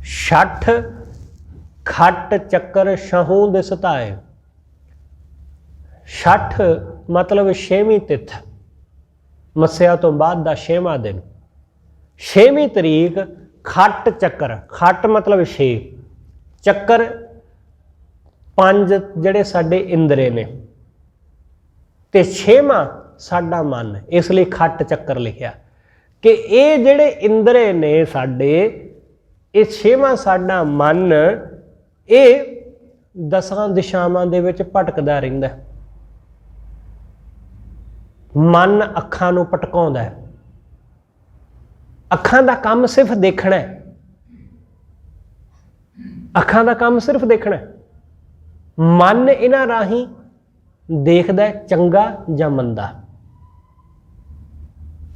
ਛਠ ਖੱਟ ਚੱਕਰ ਛਹੂ ਦਿਸ ਧਾਏ। ਛਠ ਮਤਲਬ 6ਵੀਂ ਤਿੱਥ, ਮੱਸਿਆ ਤੋਂ ਬਾਅਦ ਦਾ 6ਵਾਂ ਦਿਨ, 6ਵੀਂ ਤਰੀਕ ਖੱਟ ਚੱਕਰ। ਖੱਟ ਮਤਲਬ 6, ਚੱਕਰ 5 ਜਿਹੜੇ ਸਾਡੇ ਇੰਦਰੇ ਨੇ, ਤੇ 6ਵਾਂ ਸਾਡਾ ਮਨ, ਇਸ ਲਈ ਖੱਟ ਚੱਕਰ ਲਿਖਿਆ ਕਿ ਇਹ ਜਿਹੜੇ ਇੰਦਰੇ ਨੇ ਸਾਡੇ, ਇਹ 6ਵਾਂ ਸਾਡਾ ਮਨ, ਇਹ 10 ਦਿਸ਼ਾਵਾਂ ਦੇ ਵਿੱਚ ਭਟਕਦਾ ਰਹਿੰਦਾ। ਮਨ ਅੱਖਾਂ ਨੂੰ ਭਟਕਾਉਂਦਾ ਹੈ, ਅੱਖਾਂ ਦਾ ਕੰਮ ਸਿਰਫ ਦੇਖਣਾ ਹੈ, ਅੱਖਾਂ ਦਾ ਕੰਮ ਸਿਰਫ ਦੇਖਣਾ। ਮਨ ਇਹਨਾਂ ਰਾਹੀਂ ਦੇਖਦਾ ਚੰਗਾ ਜਾਂ ਮੰਦਾ।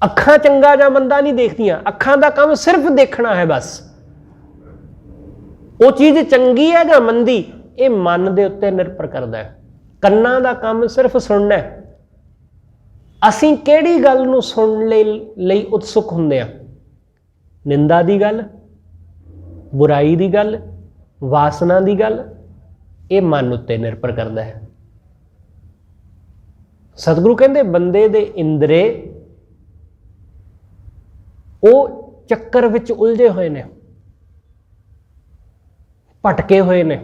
ਅੱਖਾਂ ਚੰਗਾ ਜਾਂ ਮੰਦਾ ਨਹੀਂ ਦੇਖਦੀਆਂ, ਅੱਖਾਂ ਦਾ ਕੰਮ ਸਿਰਫ ਦੇਖਣਾ ਹੈ ਬਸ। ਉਹ ਚੀਜ਼ ਚੰਗੀ ਹੈ ਜਾਂ ਮੰਦੀ, ਇਹ ਮਨ ਦੇ ਉੱਤੇ ਨਿਰਭਰ ਕਰਦਾ ਹੈ। ਕੰਨਾਂ ਦਾ ਕੰਮ ਸਿਰਫ ਸੁਣਨਾ ਹੈ। ਅਸੀਂ ਕਿਹੜੀ ਗੱਲ ਨੂੰ ਸੁਣਨ ਲਈ ਉਤਸੁਕ ਹੁੰਦੇ ਹਾਂ? ਨਿੰਦਾ ਦੀ ਗੱਲ, ਬੁਰਾਈ ਦੀ ਗੱਲ, ਵਾਸਨਾ ਦੀ ਗੱਲ, ਇਹ ਮਨ ਉੱਤੇ ਨਿਰਭਰ ਕਰਦਾ ਹੈ। ਸਤਿਗੁਰੂ ਕਹਿੰਦੇ ਬੰਦੇ ਦੇ ਇੰਦਰੇ ਉਹ ਚੱਕਰ ਵਿੱਚ ਉਲਝੇ ਹੋਏ ਨੇ, ਭਟਕੇ ਹੋਏ ਨੇ,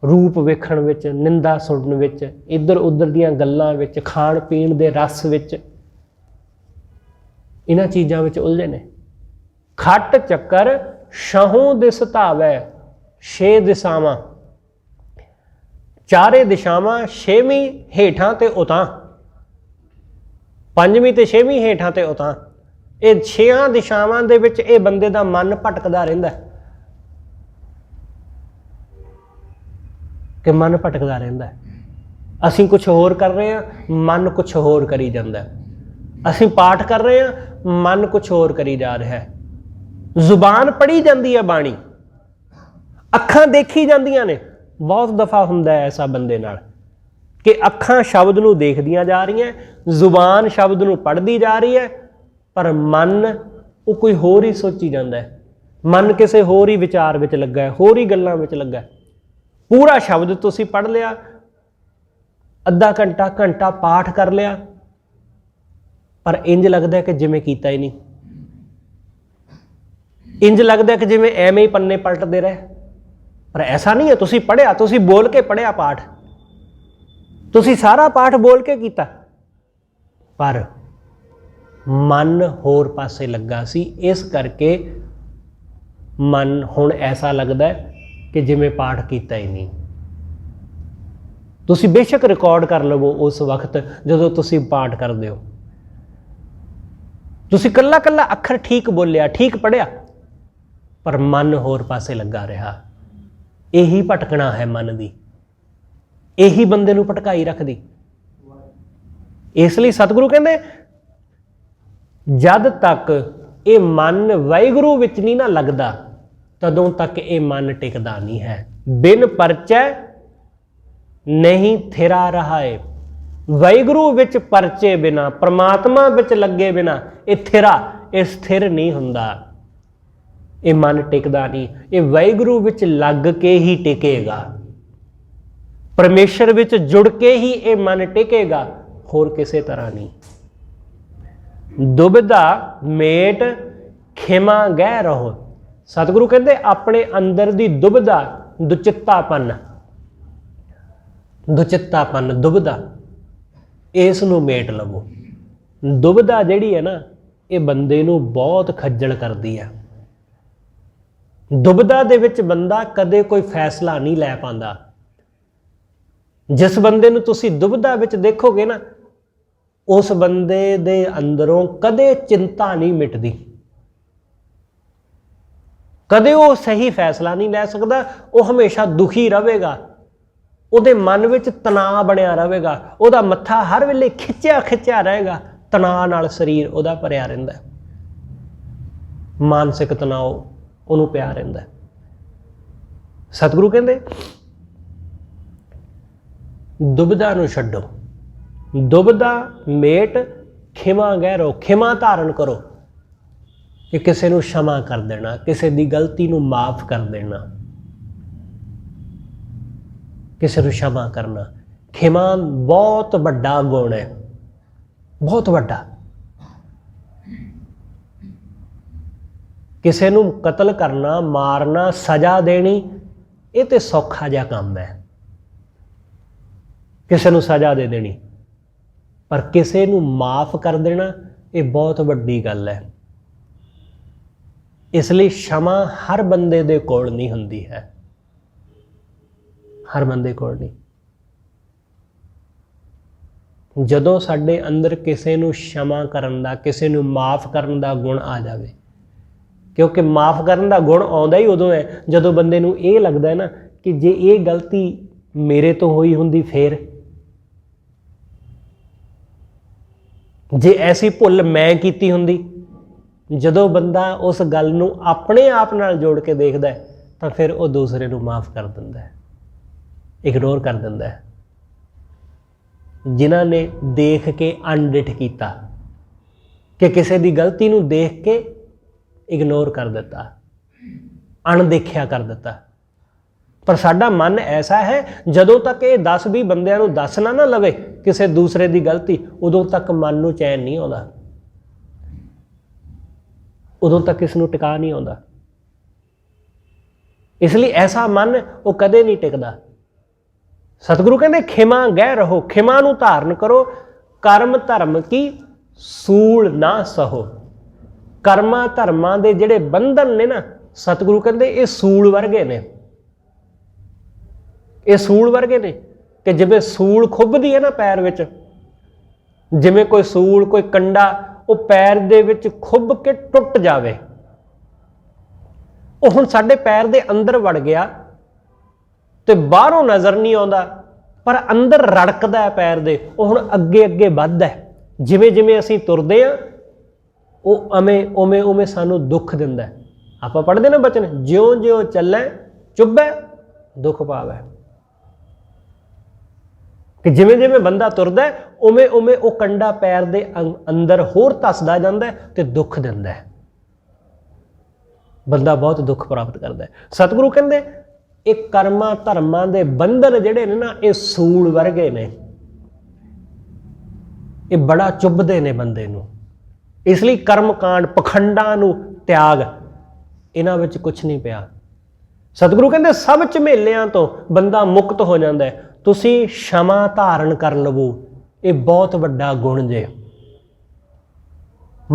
ਰੂਪ ਵੇਖਣ ਵਿੱਚ, ਨਿੰਦਾ ਸੁਣਨ ਵਿੱਚ, ਇੱਧਰ ਉੱਧਰ ਦੀਆਂ ਗੱਲਾਂ ਵਿੱਚ, ਖਾਣ ਪੀਣ ਦੇ ਰਸ ਵਿੱਚ, ਇਹਨਾਂ ਚੀਜ਼ਾਂ ਵਿੱਚ ਉਲਝੇ ਨੇ। ਖੱਟ ਚੱਕਰ ਛਹੂ ਦਿਸ ਧਾਵੈ। 6 ਦਿਸ਼ਾਵਾਂ, ਚਾਰੇ ਦਿਸ਼ਾਵਾਂ, 6ਵੀਂ ਹੇਠਾਂ ਤੇ ਉਤਾਂ, 5ਵੀਂ ਤੇ 6ਵੀਂ ਹੇਠਾਂ ਤੇ ਉਤਾਂ, ਇਹ 6 ਦਿਸ਼ਾਵਾਂ ਦੇ ਵਿੱਚ ਇਹ ਬੰਦੇ ਦਾ ਮਨ ਭਟਕਦਾ ਰਹਿੰਦਾ ਕਿ ਮਨ ਭਟਕਦਾ ਰਹਿੰਦਾ। ਅਸੀਂ ਕੁਛ ਹੋਰ ਕਰ ਰਹੇ ਹਾਂ, ਮਨ ਕੁਛ ਹੋਰ ਕਰੀ ਜਾਂਦਾ। ਅਸੀਂ ਪਾਠ ਕਰ ਰਹੇ ਹਾਂ, ਮਨ ਕੁਛ ਹੋਰ ਕਰੀ ਜਾ ਰਿਹਾ ਹੈ। ਜ਼ੁਬਾਨ ਪੜ੍ਹੀ ਜਾਂਦੀ ਹੈ ਬਾਣੀ, ਅੱਖਾਂ ਦੇਖੀ ਜਾਂਦੀਆਂ ਨੇ। ਬਹੁਤ ਦਫਾ ਹੁੰਦਾ ਹੈ ਐਸਾ ਬੰਦੇ ਨਾਲ ਕਿ ਅੱਖਾਂ ਸ਼ਬਦ ਨੂੰ ਦੇਖਦੀਆਂ ਜਾ ਰਹੀਆਂ, ਜ਼ੁਬਾਨ ਸ਼ਬਦ ਨੂੰ ਪੜ੍ਹਦੀ ਜਾ ਰਹੀ ਹੈ, ਪਰ ਮਨ ਉਹ ਕੋਈ ਹੋਰ ਹੀ ਸੋਚੀ ਜਾਂਦਾ ਹੈ। ਮਨ ਕਿਸੇ ਹੋਰ ਹੀ ਵਿਚਾਰ ਵਿੱਚ ਲੱਗਾ ਹੈ, ਹੋਰ ਹੀ ਗੱਲਾਂ ਵਿੱਚ ਲੱਗਾ ਹੈ। ਪੂਰਾ ਸ਼ਬਦ ਤੁਸੀਂ ਪੜ੍ਹ ਲਿਆ, ਅੱਧਾ ਘੰਟਾ ਘੰਟਾ ਪਾਠ ਕਰ ਲਿਆ, ਪਰ ਇੰਜ ਲੱਗਦਾ ਕਿ ਜਿਵੇਂ ਕੀਤਾ ਹੀ ਨਹੀਂ। ਇੰਜ ਲੱਗਦਾ ਕਿ ਜਿਵੇਂ ਐਵੇਂ ਹੀ ਪੰਨੇ ਪਲਟਦੇ ਰਹੇ, ਪਰ ਐਸਾ ਨਹੀਂ ਹੈ। ਤੁਸੀਂ ਪੜ੍ਹਿਆ, ਤੁਸੀਂ ਬੋਲ ਕੇ ਪੜ੍ਹਿਆ ਪਾਠ, ਤੁਸੀਂ ਸਾਰਾ ਪਾਠ ਬੋਲ ਕੇ ਕੀਤਾ, ਪਰ ਮਨ ਹੋਰ ਪਾਸੇ ਲੱਗਾ ਸੀ। ਇਸ ਕਰਕੇ ਮਨ ਹੁਣ ਐਸਾ ਲੱਗਦਾ ਕਿ ਜਿਵੇਂ ਪਾਠ ਕੀਤਾ ਹੀ ਨਹੀਂ। ਤੁਸੀਂ ਬੇਸ਼ੱਕ ਰਿਕਾਰਡ ਕਰ ਲਵੋ ਉਸ ਵਕਤ ਜਦੋਂ ਤੁਸੀਂ ਪਾਠ ਕਰਦੇ ਹੋ, ਤੁਸੀਂ ਕੱਲਾ ਕੱਲਾ ਅੱਖਰ ਠੀਕ ਬੋਲਿਆ, ਠੀਕ ਪੜ੍ਹਿਆ, ਪਰ ਮਨ ਹੋਰ ਪਾਸੇ ਲੱਗਾ ਰਿਹਾ। ਇਹੀ ਭਟਕਣਾ ਹੈ ਮਨ ਦੀ, ਇਹੀ ਬੰਦੇ ਨੂੰ ਭਟਕਾਈ ਰੱਖਦੀ। ਇਸ ਲਈ ਸਤਿਗੁਰੂ ਕਹਿੰਦੇ जद तक ये मन वाहिगुरू विच नहीं ना लगदा तदों तक ये मन टिकदा नहीं है। बिन परचय नहीं थिरा रहा है। वाहिगुरू विच परचे बिना, परमात्मा विच लगे बिना ये थिरा, ये स्थिर नहीं हुंदा, ये मन टिकदा नहीं। ये वाहिगुरू विच लग के ही टिकेगा, परमेश्वर विच जुड़ के ही ये मन टिकेगा, होर किसी तरह नहीं। दुविधा मेट खिमा गह रहो। सतगुरु कहते अपने अंदर दी दुविधा, दुचित्तापन, दुविधा, इस नूं मेट लवो। दुविधा जिहड़ी है ना, ये बंदे नूं बहुत खज्जल करदी है। दुविधा दे विच बंदा कदे कोई फैसला नहीं लै पांदा। जिस बंदे नूं तुसीं दुविधा विच देखोगे ना, उस बंदे दे अंदरों कदे चिंता नहीं मिटदी, कदे वो सही फैसला नहीं लै सकदा। वो हमेशा दुखी रहेगा, ਉਹਦੇ मन ਵਿੱਚ तनाव ਬਣਿਆ ਰਹੇਗਾ, ਉਹਦਾ ਮੱਥਾ हर ਵੇਲੇ खिंचिया खिंचिया रहेगा, तनाव ਨਾਲ ਸਰੀਰ ਉਹਦਾ ਭਰਿਆ ਰਹਿੰਦਾ, ਮਾਨਸਿਕ ਤਣਾਅ ਉਹਨੂੰ ਪਿਆ ਰਹਿੰਦਾ। ਸਤਿਗੁਰੂ ਕਹਿੰਦੇ ਦੁਬਿਧਾ ਨੂੰ ਛੱਡੋ, ਦੁਬਿਧਾ ਮੇਟ ਖਿਮਾ ਗਹਿ ਰਹੋ। ਖਿਮਾ ਧਾਰਨ ਕਰੋ ਕਿ ਕਿਸੇ ਨੂੰ क्षमा ਕਰ ਦੇਣਾ, ਕਿਸੇ ਦੀ ਗਲਤੀ ਨੂੰ ਮਾਫ ਕਰ ਦੇਣਾ, किसी को क्षमा करना। खिमा बहुत वड्डा गुण है, बहुत वड्डा। किसी को कतल करना, मारना, सजा देनी, ये तो सौखा जिहा काम है, किसी को सजा दे देनी। पर किसी को माफ़ कर देना ये बहुत वड्डी गल है। इसलिए क्षमा हर बंदे दे कोल नहीं हुंदी है, हर बंदे कोल नहीं। जदों साडे अंदर किसी नूं क्षमा करन दा, किसी नूं माफ़ करन दा गुण आ जावे, क्योंकि माफ़ करन दा गुण आउंदा ही उदों है जदों बंदे नूं ये लगदा है ना कि जे ये गलती मेरे तो होई हुंदी फिर, जे ऐसी भुल मैं कीती हुंदी। जदों बंदा उस गल नूं अपने आप नाल जोड़ के देखदा है तां फिर वो दूसरे नूं माफ़ कर दिंदा है, इग्नोर कर दिंदा है। जिन्हां ने देख के अनडिठ कीता कि किसी की गलती नूं देख के इग्नोर कर दिता, अणदेखिया कर दिता। पर साडा मन ऐसा है जदों तक ये 10-20 बंदियां नूं दस ना लवे किसी दूसरे की गलती, उदों तक मन नूं चैन नहीं आउंदा, उदों तक इस नूं टिका नहीं आउंदा। इसलिए ऐसा मन वो कदे नहीं टिकदा। सतगुरु कहते खिमा गह रहो, खिमा नूं धारण करो, कर्म धर्म की सूल ना सहो। कर्मा धर्मां दे जिहड़े बंधन ने ना, सतगुरु कहते ये सूल वर्गे ने, ये सूल वर्गे ने कि जिवें सूल खुभदी है ना पैर विच, जिवें कोई सूल कोई कंडा वो पैर दे विच खुभ के टुट जावे, वो हुण साडे पैर दे अंदर वड़ गया तो बाहरों नज़र नहीं आता, पर अंदर रड़कदा है पैर दे, वो हुण अगे अगे वधदा है। जिवें जिवें असीं तुरदे हां वो उवें उवें उवें सानूं दुख दिंदा है। आपां पढ़दे ना बचन, ज्यों ज्यों चलै चुभै दुख पावै, कि जिवें जिवें बंदा तुरदा है उवें उवें वो कंडा पैर दे अंदर होर धसदा जांदा है ते दुख दिंदा है, बंदा बहुत दुख प्राप्त करता है। सतगुरु कहंदे ये कर्मां धर्मां दे बंधन जिहड़े ने ना, ये सूल वर्गे ने, ये बड़ा चुभदे ने बंदे नूं। इसलिए कर्मकांड पखंडां नूं त्याग, इन्हां विच कुछ नहीं पिया। सतगुरु कहंदे सब झमेलियां तो बंदा मुक्त हो जाता है। तुसीं क्षमा धारण कर लवो, ये बहुत वड्डा गुण जे।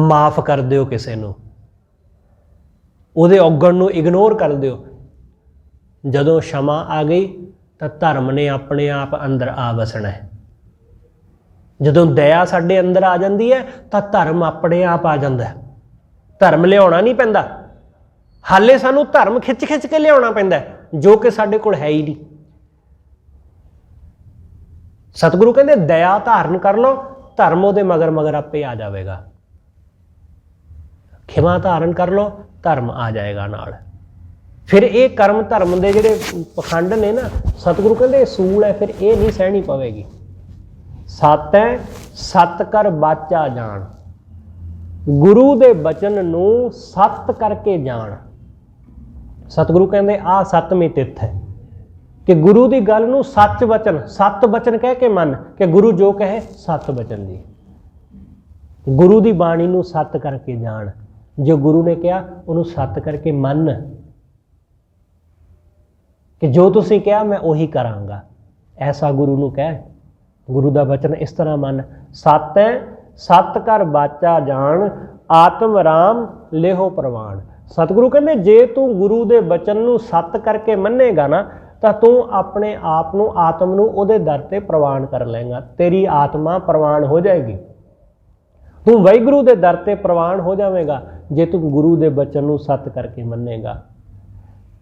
माफ़ कर दिओ किसी नूं, उहदे औगण नूं इग्नोर कर दिओ। जदों क्षमा आ गई तो धर्म ने अपने आप अंदर आ बसना है। जदों दया साडे अंदर आ जाती है तो धर्म अपने आप आ जाता है, धर्म लियाउणा नहीं पैंदा। हाले सानू धर्म खिच खिच के लियाउणा पैंदा है जो कि साडे कोल है ही नहीं। सतगुरु कहते दया धारण कर लो, धर्म उहदे मगर मगर आपे आ जाएगा। ਖਿਮਾ ਧਾਰਨ ਕਰ ਲਓ, ਧਰਮ ਆ ਜਾਏਗਾ ਨਾਲ। ਫਿਰ ਇਹ ਕਰਮ ਧਰਮ ਦੇ ਜਿਹੜੇ ਪਖੰਡ ਨੇ ਨਾ, ਸਤਿਗੁਰੂ ਕਹਿੰਦੇ ਅਸੂਲ ਹੈ, ਫਿਰ ਇਹ ਨਹੀਂ ਸਹਿਣੀ ਪਵੇਗੀ। ਸੱਤ ਹੈ, ਸੱਤ ਕਰ ਬਾਚਾ ਜਾਣ, ਗੁਰੂ ਦੇ ਬਚਨ ਨੂੰ ਸੱਤ ਕਰਕੇ ਜਾਣ। ਸਤਿਗੁਰੂ ਕਹਿੰਦੇ ਆਹ ਸੱਤਵੀਂ ਤਿੱਥ ਹੈ ਕਿ ਗੁਰੂ ਦੀ ਗੱਲ ਨੂੰ ਸੱਚ ਵਚਨ, ਸੱਤ ਵਚਨ ਕਹਿ ਕੇ ਮੰਨ, ਕਿ ਗੁਰੂ ਜੋ ਕਹੇ ਸੱਤ ਵਚਨ ਜੀ। ਗੁਰੂ ਦੀ ਬਾਣੀ ਨੂੰ ਸੱਤ ਕਰਕੇ ਜਾਣ, ਜੋ ਗੁਰੂ ਨੇ ਕਿਹਾ ਉਹਨੂੰ ਸੱਤ ਕਰਕੇ ਮੰਨ, ਕਿ ਜੋ ਤੁਸੀਂ ਕਿਹਾ ਮੈਂ ਉਹੀ ਕਰਾਂਗਾ, ਐਸਾ ਗੁਰੂ ਨੂੰ ਕਹਿ। ਗੁਰੂ ਦਾ ਬਚਨ ਇਸ ਤਰ੍ਹਾਂ ਮੰਨ। ਸੱਤ ਹੈ, ਸੱਤ ਕਰ ਬਾਚਾ ਜਾਣ, ਆਤਮ ਰਾਮ ਲੇਹੋ ਪ੍ਰਵਾਨ। ਸਤਿਗੁਰੂ ਕਹਿੰਦੇ ਜੇ ਤੂੰ ਗੁਰੂ ਦੇ ਬਚਨ ਨੂੰ ਸੱਤ ਕਰਕੇ ਮੰਨੇਗਾ ਨਾ, ਤਾਂ ਤੂੰ ਆਪਣੇ ਆਪ ਨੂੰ, ਆਤਮ ਨੂੰ ਉਹਦੇ ਦਰ ਤੇ ਪ੍ਰਵਾਨ ਕਰ ਲਏਗਾ। ਤੇਰੀ ਆਤਮਾ ਪ੍ਰਵਾਨ ਹੋ ਜਾਏਗੀ। ਤੂੰ ਵਾਹਿਗੁਰੂ ਦੇ ਦਰ ਤੇ ਪ੍ਰਵਾਨ ਹੋ ਜਾਵੇਗਾ ਜੇ ਤੂੰ ਗੁਰੂ ਦੇ ਬਚਨ ਨੂੰ ਸੱਤ ਕਰਕੇ ਮੰਨੇਗਾ।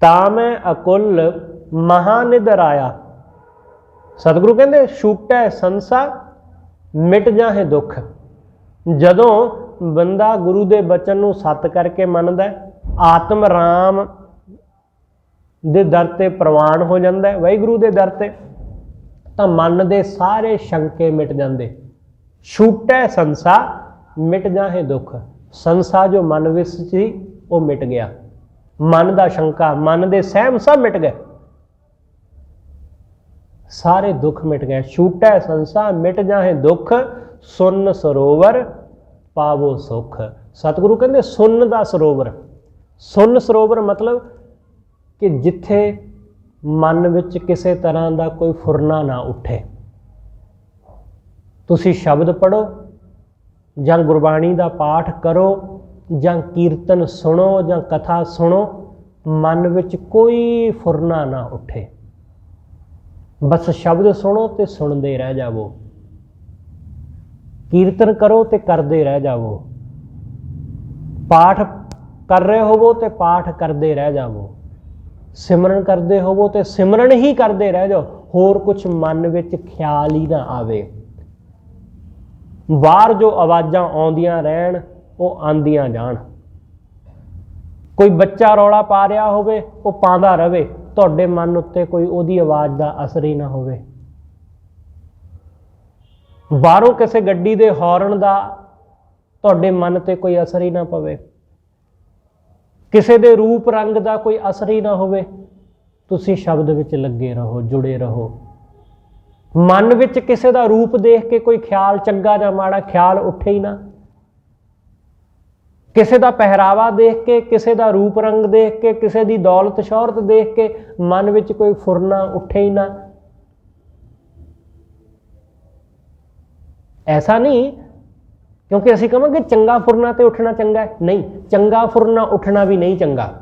ਤਾਂ ਮੈਂ ਅਕੁਲ ਮਹਾਨਿਦਰ ਆਇਆ। ਸਤਿਗੁਰੂ ਕਹਿੰਦੇ ਛੂਟੈ ਸੰਸਾ ਮਿਟ ਜਾਹੇ ਦੁੱਖ। ਜਦੋਂ ਬੰਦਾ ਗੁਰੂ ਦੇ ਬਚਨ ਨੂੰ ਸੱਤ ਕਰਕੇ ਮੰਨਦਾ, ਆਤਮ ਰਾਮ ਦੇ ਦਰ ਤੇ ਪ੍ਰਵਾਨ ਹੋ ਜਾਂਦਾ ਹੈ, ਵਾਹਿਗੁਰੂ ਦੇ ਦਰ ਤੇ, ਤਾਂ ਮਨ ਦੇ ਸਾਰੇ ਸ਼ੰਕੇ ਮਿਟ ਜਾਂਦੇ। ਛੂਟੈ ਸੰਸਾ ਮਿਟ ਜਾਹੇ ਦੁੱਖ। ਸੰਸਾ ਜੋ ਮਨ ਵਿੱਚ ਸੀ ਉਹ ਮਿਟ ਗਿਆ, ਮਨ ਦਾ ਸ਼ੰਕਾ, ਮਨ ਦੇ ਸਹਿਮ ਸਭ ਮਿਟ ਗਏ, ਸਾਰੇ ਦੁੱਖ ਮਿਟ ਗਏ। ਛੂਟੈ ਸੰਸਾ ਮਿਟ ਜਾਹੇ ਦੁੱਖ, ਸੁਨ ਸਰੋਵਰ ਪਾਵੋ ਸੁਖ। ਸਤਿਗੁਰੂ ਕਹਿੰਦੇ ਸੁਨ ਦਾ ਸਰੋਵਰ। ਸੁਨ ਸਰੋਵਰ ਮਤਲਬ ਕਿ ਜਿੱਥੇ ਮਨ ਵਿੱਚ ਕਿਸੇ ਤਰ੍ਹਾਂ ਦਾ ਕੋਈ ਫੁਰਨਾ ਨਾ ਉੱਠੇ। ਤੁਸੀਂ ਸ਼ਬਦ ਪੜ੍ਹੋ ਜਾਂ ਗੁਰਬਾਣੀ ਦਾ ਪਾਠ ਕਰੋ ਜਾਂ ਕੀਰਤਨ ਸੁਣੋ ਜਾਂ ਕਥਾ ਸੁਣੋ, ਮਨ ਵਿੱਚ ਕੋਈ ਫੁਰਨਾ ਨਾ ਉੱਠੇ। ਬਸ ਸ਼ਬਦ ਸੁਣੋ ਤੇ ਸੁਣਦੇ ਰਹਿ ਜਾਵੋ, ਕੀਰਤਨ ਕਰੋ ਤੇ ਕਰਦੇ ਰਹਿ ਜਾਵੋ, ਪਾਠ ਕਰ ਰਹੇ ਹੋਵੋ ਤੇ ਪਾਠ ਕਰਦੇ ਰਹਿ ਜਾਵੋ, ਸਿਮਰਨ ਕਰਦੇ ਹੋਵੋ ਤੇ ਸਿਮਰਨ ਹੀ ਕਰਦੇ ਰਹਿ ਜਾਓ। ਹੋਰ ਕੁਛ ਮਨ ਵਿੱਚ ਖਿਆਲ ਹੀ ਨਾ ਆਵੇ। ਬਾਹਰ ਜੋ ਆਵਾਜ਼ਾਂ ਆਉਂਦੀਆਂ ਰਹਿਣ ਉਹ ਆਉਂਦੀਆਂ ਜਾਣ। ਕੋਈ ਬੱਚਾ ਰੌਲਾ ਪਾ ਰਿਹਾ ਹੋਵੇ ਉਹ ਪਾਉਂਦਾ ਰਹੇ, ਤੁਹਾਡੇ ਮਨ ਉੱਤੇ ਕੋਈ ਉਹਦੀ ਆਵਾਜ਼ ਦਾ ਅਸਰ ਹੀ ਨਾ ਹੋਵੇ। ਬਾਹਰੋਂ ਕਿਸੇ ਗੱਡੀ ਦੇ ਹੌਰਨ ਦਾ ਤੁਹਾਡੇ ਮਨ ਤੇ ਕੋਈ ਅਸਰ ਹੀ ਨਾ ਪਵੇ, ਕਿਸੇ ਦੇ ਰੂਪ ਰੰਗ ਦਾ ਕੋਈ ਅਸਰ ਹੀ ਨਾ ਹੋਵੇ। ਤੁਸੀਂ ਸ਼ਬਦ ਵਿੱਚ ਲੱਗੇ ਰਹੋ, ਜੁੜੇ ਰਹੋ। ਮਨ ਵਿੱਚ ਕਿਸੇ ਦਾ ਰੂਪ ਦੇਖ ਕੇ ਕੋਈ ਖਿਆਲ ਚੰਗਾ ਜਾਂ ਮਾੜਾ ਖਿਆਲ ਉੱਠੇ ਹੀ ਨਾ। ਕਿਸੇ ਦਾ ਪਹਿਰਾਵਾ ਦੇਖ ਕੇ, ਕਿਸੇ ਦਾ ਰੂਪ ਰੰਗ ਦੇਖ ਕੇ, ਕਿਸੇ ਦੀ ਦੌਲਤ ਸ਼ੌਹਰਤ ਦੇਖ ਕੇ ਮਨ ਵਿੱਚ ਕੋਈ ਫੁਰਨਾ ਉੱਠੇ ਹੀ ਨਾ। ਐਸਾ ਨਹੀਂ ਕਿਉਂਕਿ ਅਸੀਂ ਕਹਾਂਗੇ ਚੰਗਾ ਫੁਰਨਾ ਤੇ ਉੱਠਣਾ ਚੰਗਾ ਹੈ, ਨਹੀਂ, ਚੰਗਾ ਫੁਰਨਾ ਉੱਠਣਾ ਵੀ ਨਹੀਂ ਚੰਗਾ,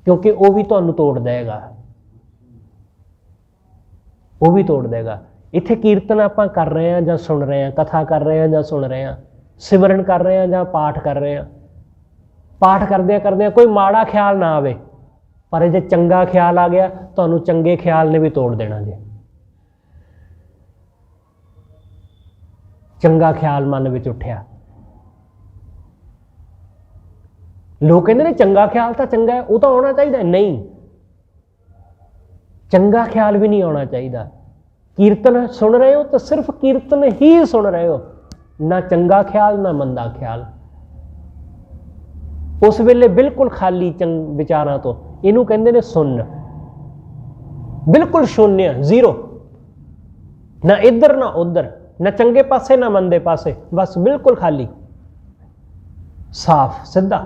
ਕਿਉਂਕਿ ਉਹ ਵੀ ਤੁਹਾਨੂੰ ਤੋੜ ਦੇਗਾ, ਉਹ ਵੀ ਤੋੜ ਦੇਗਾ। ਇੱਥੇ ਕੀਰਤਨ ਆਪਾਂ ਕਰ ਰਹੇ ਹਾਂ ਜਾਂ ਸੁਣ ਰਹੇ ਹਾਂ, ਕਥਾ ਕਰ ਰਹੇ ਹਾਂ ਜਾਂ ਸੁਣ ਰਹੇ ਹਾਂ, ਸਿਮਰਨ ਕਰ ਰਹੇ ਹਾਂ ਜਾਂ ਪਾਠ ਕਰ ਰਹੇ ਹਾਂ, ਪਾਠ ਕਰਦਿਆਂ ਕਰਦਿਆਂ ਕੋਈ ਮਾੜਾ ਖਿਆਲ ਨਾ ਆਵੇ, ਪਰ ਜੇ ਚੰਗਾ ਖਿਆਲ ਆ ਗਿਆ ਤੁਹਾਨੂੰ ਚੰਗੇ ਖਿਆਲ ਨੇ ਵੀ ਤੋੜ ਦੇਣਾ। ਜੇ ਚੰਗਾ ਖਿਆਲ ਮਨ ਵਿੱਚ ਉੱਠਿਆ, ਲੋਕ ਕਹਿੰਦੇ ਨੇ ਚੰਗਾ ਖਿਆਲ ਤਾਂ ਚੰਗਾ ਹੈ, ਉਹ ਤਾਂ ਆਉਣਾ ਚਾਹੀਦਾ, ਨਹੀਂ, ਚੰਗਾ ਖਿਆਲ ਵੀ ਨਹੀਂ ਆਉਣਾ ਚਾਹੀਦਾ। ਕੀਰਤਨ ਸੁਣ ਰਹੇ ਹੋ ਤਾਂ ਸਿਰਫ ਕੀਰਤਨ ਹੀ ਸੁਣ ਰਹੇ ਹੋ, ਨਾ ਚੰਗਾ ਖਿਆਲ ਨਾ ਮੰਦਾ ਖਿਆਲ। ਉਸ ਵੇਲੇ ਬਿਲਕੁਲ ਖਾਲੀ ਵਿਚਾਰਾਂ ਤੋਂ, ਇਹਨੂੰ ਕਹਿੰਦੇ ਨੇ ਸੁੰਨ, ਬਿਲਕੁਲ ਸ਼ੂਨਿਆ, ਜ਼ੀਰੋ, ਨਾ ਇੱਧਰ ਨਾ ਉੱਧਰ, ਨਾ ਚੰਗੇ ਪਾਸੇ ਨਾ ਮੰਦੇ ਪਾਸੇ, ਬਸ ਬਿਲਕੁਲ ਖਾਲੀ, ਸਾਫ਼ ਸਿੱਧਾ।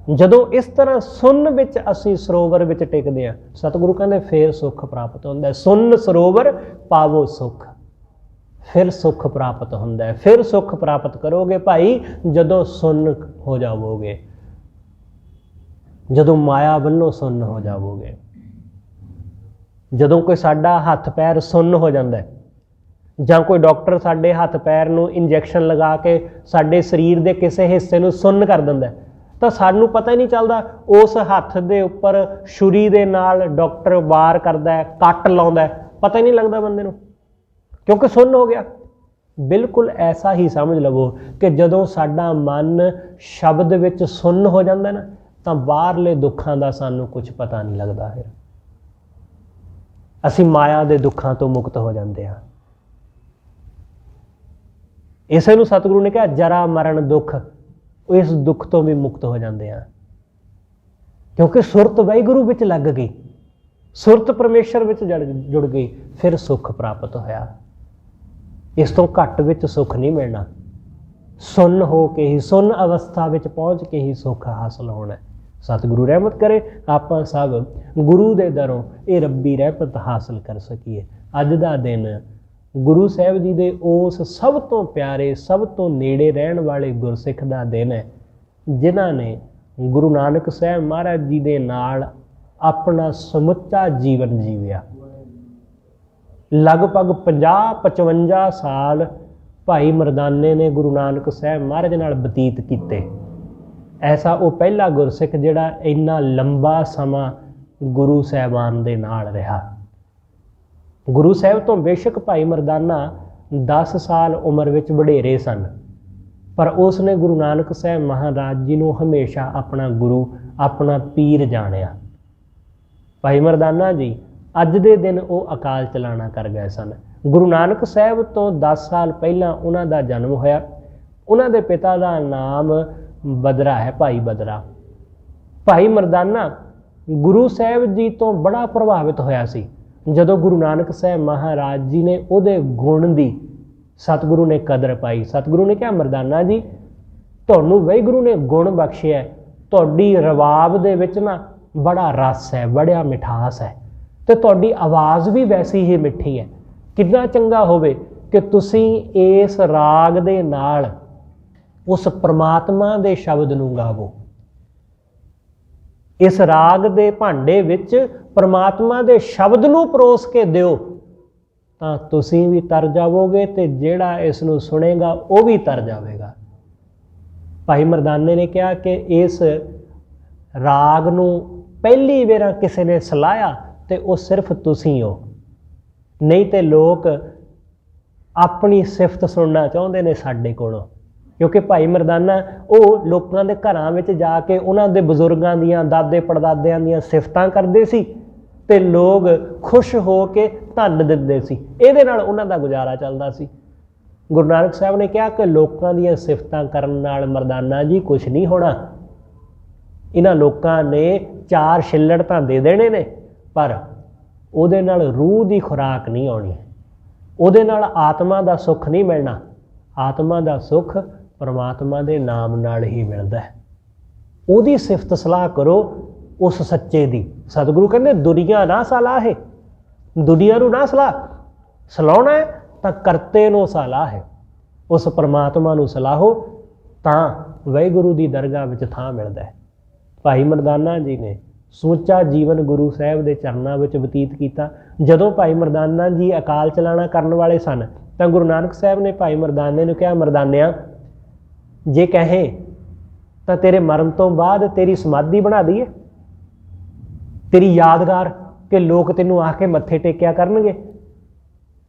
ਜਦੋਂ ਇਸ ਤਰ੍ਹਾਂ ਸੁੰਨ ਵਿੱਚ ਅਸੀਂ ਸਰੋਵਰ ਵਿੱਚ ਟਿਕਦੇ ਹਾਂ, ਸਤਿਗੁਰੂ ਕਹਿੰਦੇ ਫੇਰ ਸੁੱਖ ਪ੍ਰਾਪਤ ਹੁੰਦਾ ਹੈ। ਸੁੰਨ ਸਰੋਵਰ ਪਾਵੋ ਸੁੱਖ, ਫਿਰ ਸੁੱਖ ਪ੍ਰਾਪਤ ਹੁੰਦਾ ਹੈ। ਫਿਰ ਸੁੱਖ ਪ੍ਰਾਪਤ ਕਰੋਗੇ ਭਾਈ ਜਦੋਂ ਸੁੰਨ ਹੋ ਜਾਵੋਗੇ, ਜਦੋਂ ਮਾਇਆ ਵੱਲੋਂ ਸੁੰਨ ਹੋ ਜਾਵੋਗੇ। ਜਦੋਂ ਕੋਈ ਸਾਡਾ ਹੱਥ ਪੈਰ ਸੁੰਨ ਹੋ ਜਾਂਦਾ ਹੈ ਜਾਂ ਕੋਈ ਡਾਕਟਰ ਸਾਡੇ ਹੱਥ ਪੈਰ ਨੂੰ ਇੰਜੈਕਸ਼ਨ ਲਗਾ ਕੇ ਸਾਡੇ ਸਰੀਰ ਦੇ ਕਿਸੇ ਹਿੱਸੇ ਨੂੰ ਸੁੰਨ ਕਰ ਦਿੰਦਾ, ਤਾਂ ਸਾਨੂੰ ਪਤਾ ਹੀ ਨਹੀਂ ਚੱਲਦਾ। ਉਸ ਹੱਥ ਦੇ ਉੱਪਰ ਛੁਰੀ ਦੇ ਨਾਲ ਡਾਕਟਰ ਵਾਰ ਕਰਦਾ ਹੈ, ਕੱਟ ਲਾਉਂਦਾ ਹੈ, ਪਤਾ ਹੀ ਨਹੀਂ ਲੱਗਦਾ ਬੰਦੇ ਨੂੰ, ਕਿਉਂਕਿ ਸੁੰਨ ਹੋ ਗਿਆ। बिल्कुल ऐसा ही समझ लवो कि जदों साडा मन शब्द विच सुन्न हो जाता ना, तो बाहरले दुखों का सानू कुछ पता नहीं लगता। फिर असी माया के दुखों तो मुक्त हो जाते हैं। इसे नूं सतगुरु ने कहा जरा मरण दुख, इस दुख तो भी मुक्त हो जाते हैं, क्योंकि सुरत वाहिगुरू विच लग गई, सुरत परमेश्वर विच जुड़ गई, फिर सुख प्राप्त होया। इस तो घट विच सुख नहीं मिलना। सुन हो के ही, सुन अवस्था विच पहुँच के ही सुख हासिल होना है। सतगुरु रहमत करे आपां सब गुरु दे दरों ये रब्बी रहमत हासिल कर सकीए। अज दा दिन गुरु साहब जी दे उस सब तो प्यारे, सब तो नेड़े रहन वाले गुरसिख दा दिन है, जिन्हां ने गुरु नानक साहब महाराज जी दे नाल अपना समुच्चा जीवन जीविया। लगभग 50-55 साल भाई मरदाने ने गुरु नानक साहब महाराज नाल बतीत कीते। ऐसा वो पहला गुरसिख जिहड़ा इन्ना लंबा समा गुरु साहबान दे नाल रहा। गुरु साहब तो बेशक भाई मरदाना 10 साल उम्र विच वडेरे सन, पर उसने गुरु नानक साहब महाराज जी नूं हमेशा अपना गुरु, अपना पीर जानिया। भाई मरदाना जी अज दे दिन वो अकाल चलाना कर गए सन। गुरु नानक साहब तो 10 साल पहला उन्हां दा जन्म होया। उन्हां दे पिता का नाम बदरा है, भाई बदरा। भाई मरदाना गुरु साहब जी तो बड़ा प्रभावित होया सी। जदों गुरु नानक साहब महाराज जी ने उहदे गुण दी सतगुरु ने कदर पाई। सतगुरु ने कहा मरदाना जी तुहानूं वाहिगुरू ने गुण बख्शिया, तुहाडी रवाब दे विच ना बड़ा रस है, बड़ा मिठास है, तो तुहाडी आवाज़ भी वैसी ही मिठी है। कितना चंगा होवे कि तुसीं इस राग दे नाल उस परमात्मा दे शब्द नूं गावो। इस राग दे भांडे विच परमात्मा दे शब्द नूं परोस के दिओ, तां तुसीं भी तर जावोगे ते जिहड़ा इस नूं सुनेगा वो भी तर जावेगा। भाई मरदाने ने कहा कि इस राग नूं पहली वेरा किसी ने सलाया तो वह सिर्फ तुसीं हो, नहीं तो लोग अपनी सिफत सुनना चाहते हैं साडे कोलों। क्योंकि भाई मरदाना वो लोगों के घरां विच जाके उन्हां दे बजुर्गां दियां, दादे पड़दादियां दियां सिफतां करदे सी ते लोग खुश हो के धन दिंदे सी। इहदे नाल उन्हां दा गुजारा चलदा सी। गुरु नानक साहब ने कहा कि लोगों दियां सिफतां करन नाल मरदाना जी कुछ नहीं होना। इन्हां लोकां ने 4 छिल्लड़ तां दे देने ने, पर उहदे नाल रूह दी खुराक नहीं आउणी, उहदे नाल आत्मा दा सुख नहीं मिलना। आत्मा दा सुख परमात्मा दे नाम नाल ही मिलदा है। उहदी सिफत सलाह करो उस सच्चे दी। सतगुरु कहंदे दुनिया ना सलाहे, दुनिया नूं ना सलाहना है तां करते नूं सलाह है। उस परमात्मा नूं सलाहो तां वाहिगुरू दी दरगाह विच थां मिलदा है। भाई मरदाना जी ने समूचा जीवन गुरु साहब के चरणों में बतीत किया। जदों भाई मरदाना जी अकाल चलाना करने वाले सन, तो गुरु नानक साहब ने भाई मरदाने नूं कहा मरदानिया जे कहें तो तेरे मरण तो बाद तेरी समाधि बना दईए, तेरी यादगार कि लोग तेनों आके मत्थे टेकिया करनगे।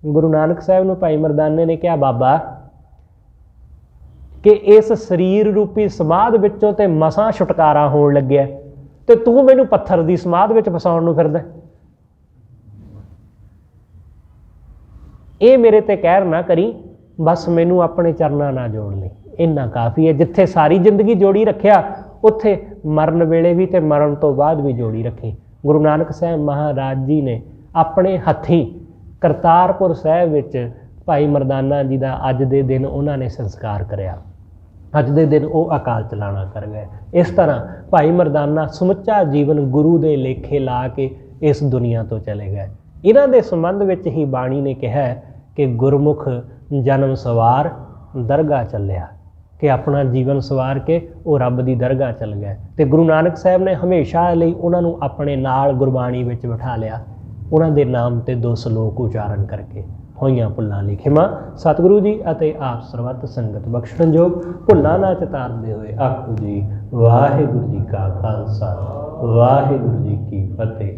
गुरु नानक साहब नूं भाई मरदाने ने कहा बाबा कि इस शरीर रूपी समाध विचों ते मसां छुटकारा होण लग्या ते तू मैनू पत्थर की समाध विच फसाउण नूं फिरदा। ये मेरे ते कहर ना करी, बस मैनू अपने चरनां नाल जोड़ लई, इन्ना काफ़ी है। जिथे सारी जिंदगी जोड़ी रखिया उत्थे मरण वेले भी ते मरण तो बाद भी जोड़ी रखी। गुरु नानक साहब महाराज जी ने अपने हत्थीं करतारपुर साहब विच भाई मरदाना जी का अज दे दिन उन्होंने संस्कार कराया। अज दे दिन वो अकाल चलाना कर गए। इस तरह भाई मरदाना समुच्चा जीवन गुरु दे लेखे ला के इस दुनिया तो चले गए। इन्हां दे संबंध विच ही बाणी ने कहा कि गुरमुख जन्म सवार दरगाह चलिया, कि अपना जीवन सवार के वो रब की दरगाह चल गए। तो गुरु नानक साहब ने हमेशा लई उन्होंने अपने नाल गुरबाणी विच बिठा लिया। उन्हां दे नाम ते 2 श्लोक उचारण करके होइयां भुल्लां ली खिमा। सतगुरु जी अते आप सरबत संगत बख्शण जोग भुल्लां ना चतारदे होए आखो जी वाहिगुरू जी का खालसा वाहिगुरू जी की फतेह।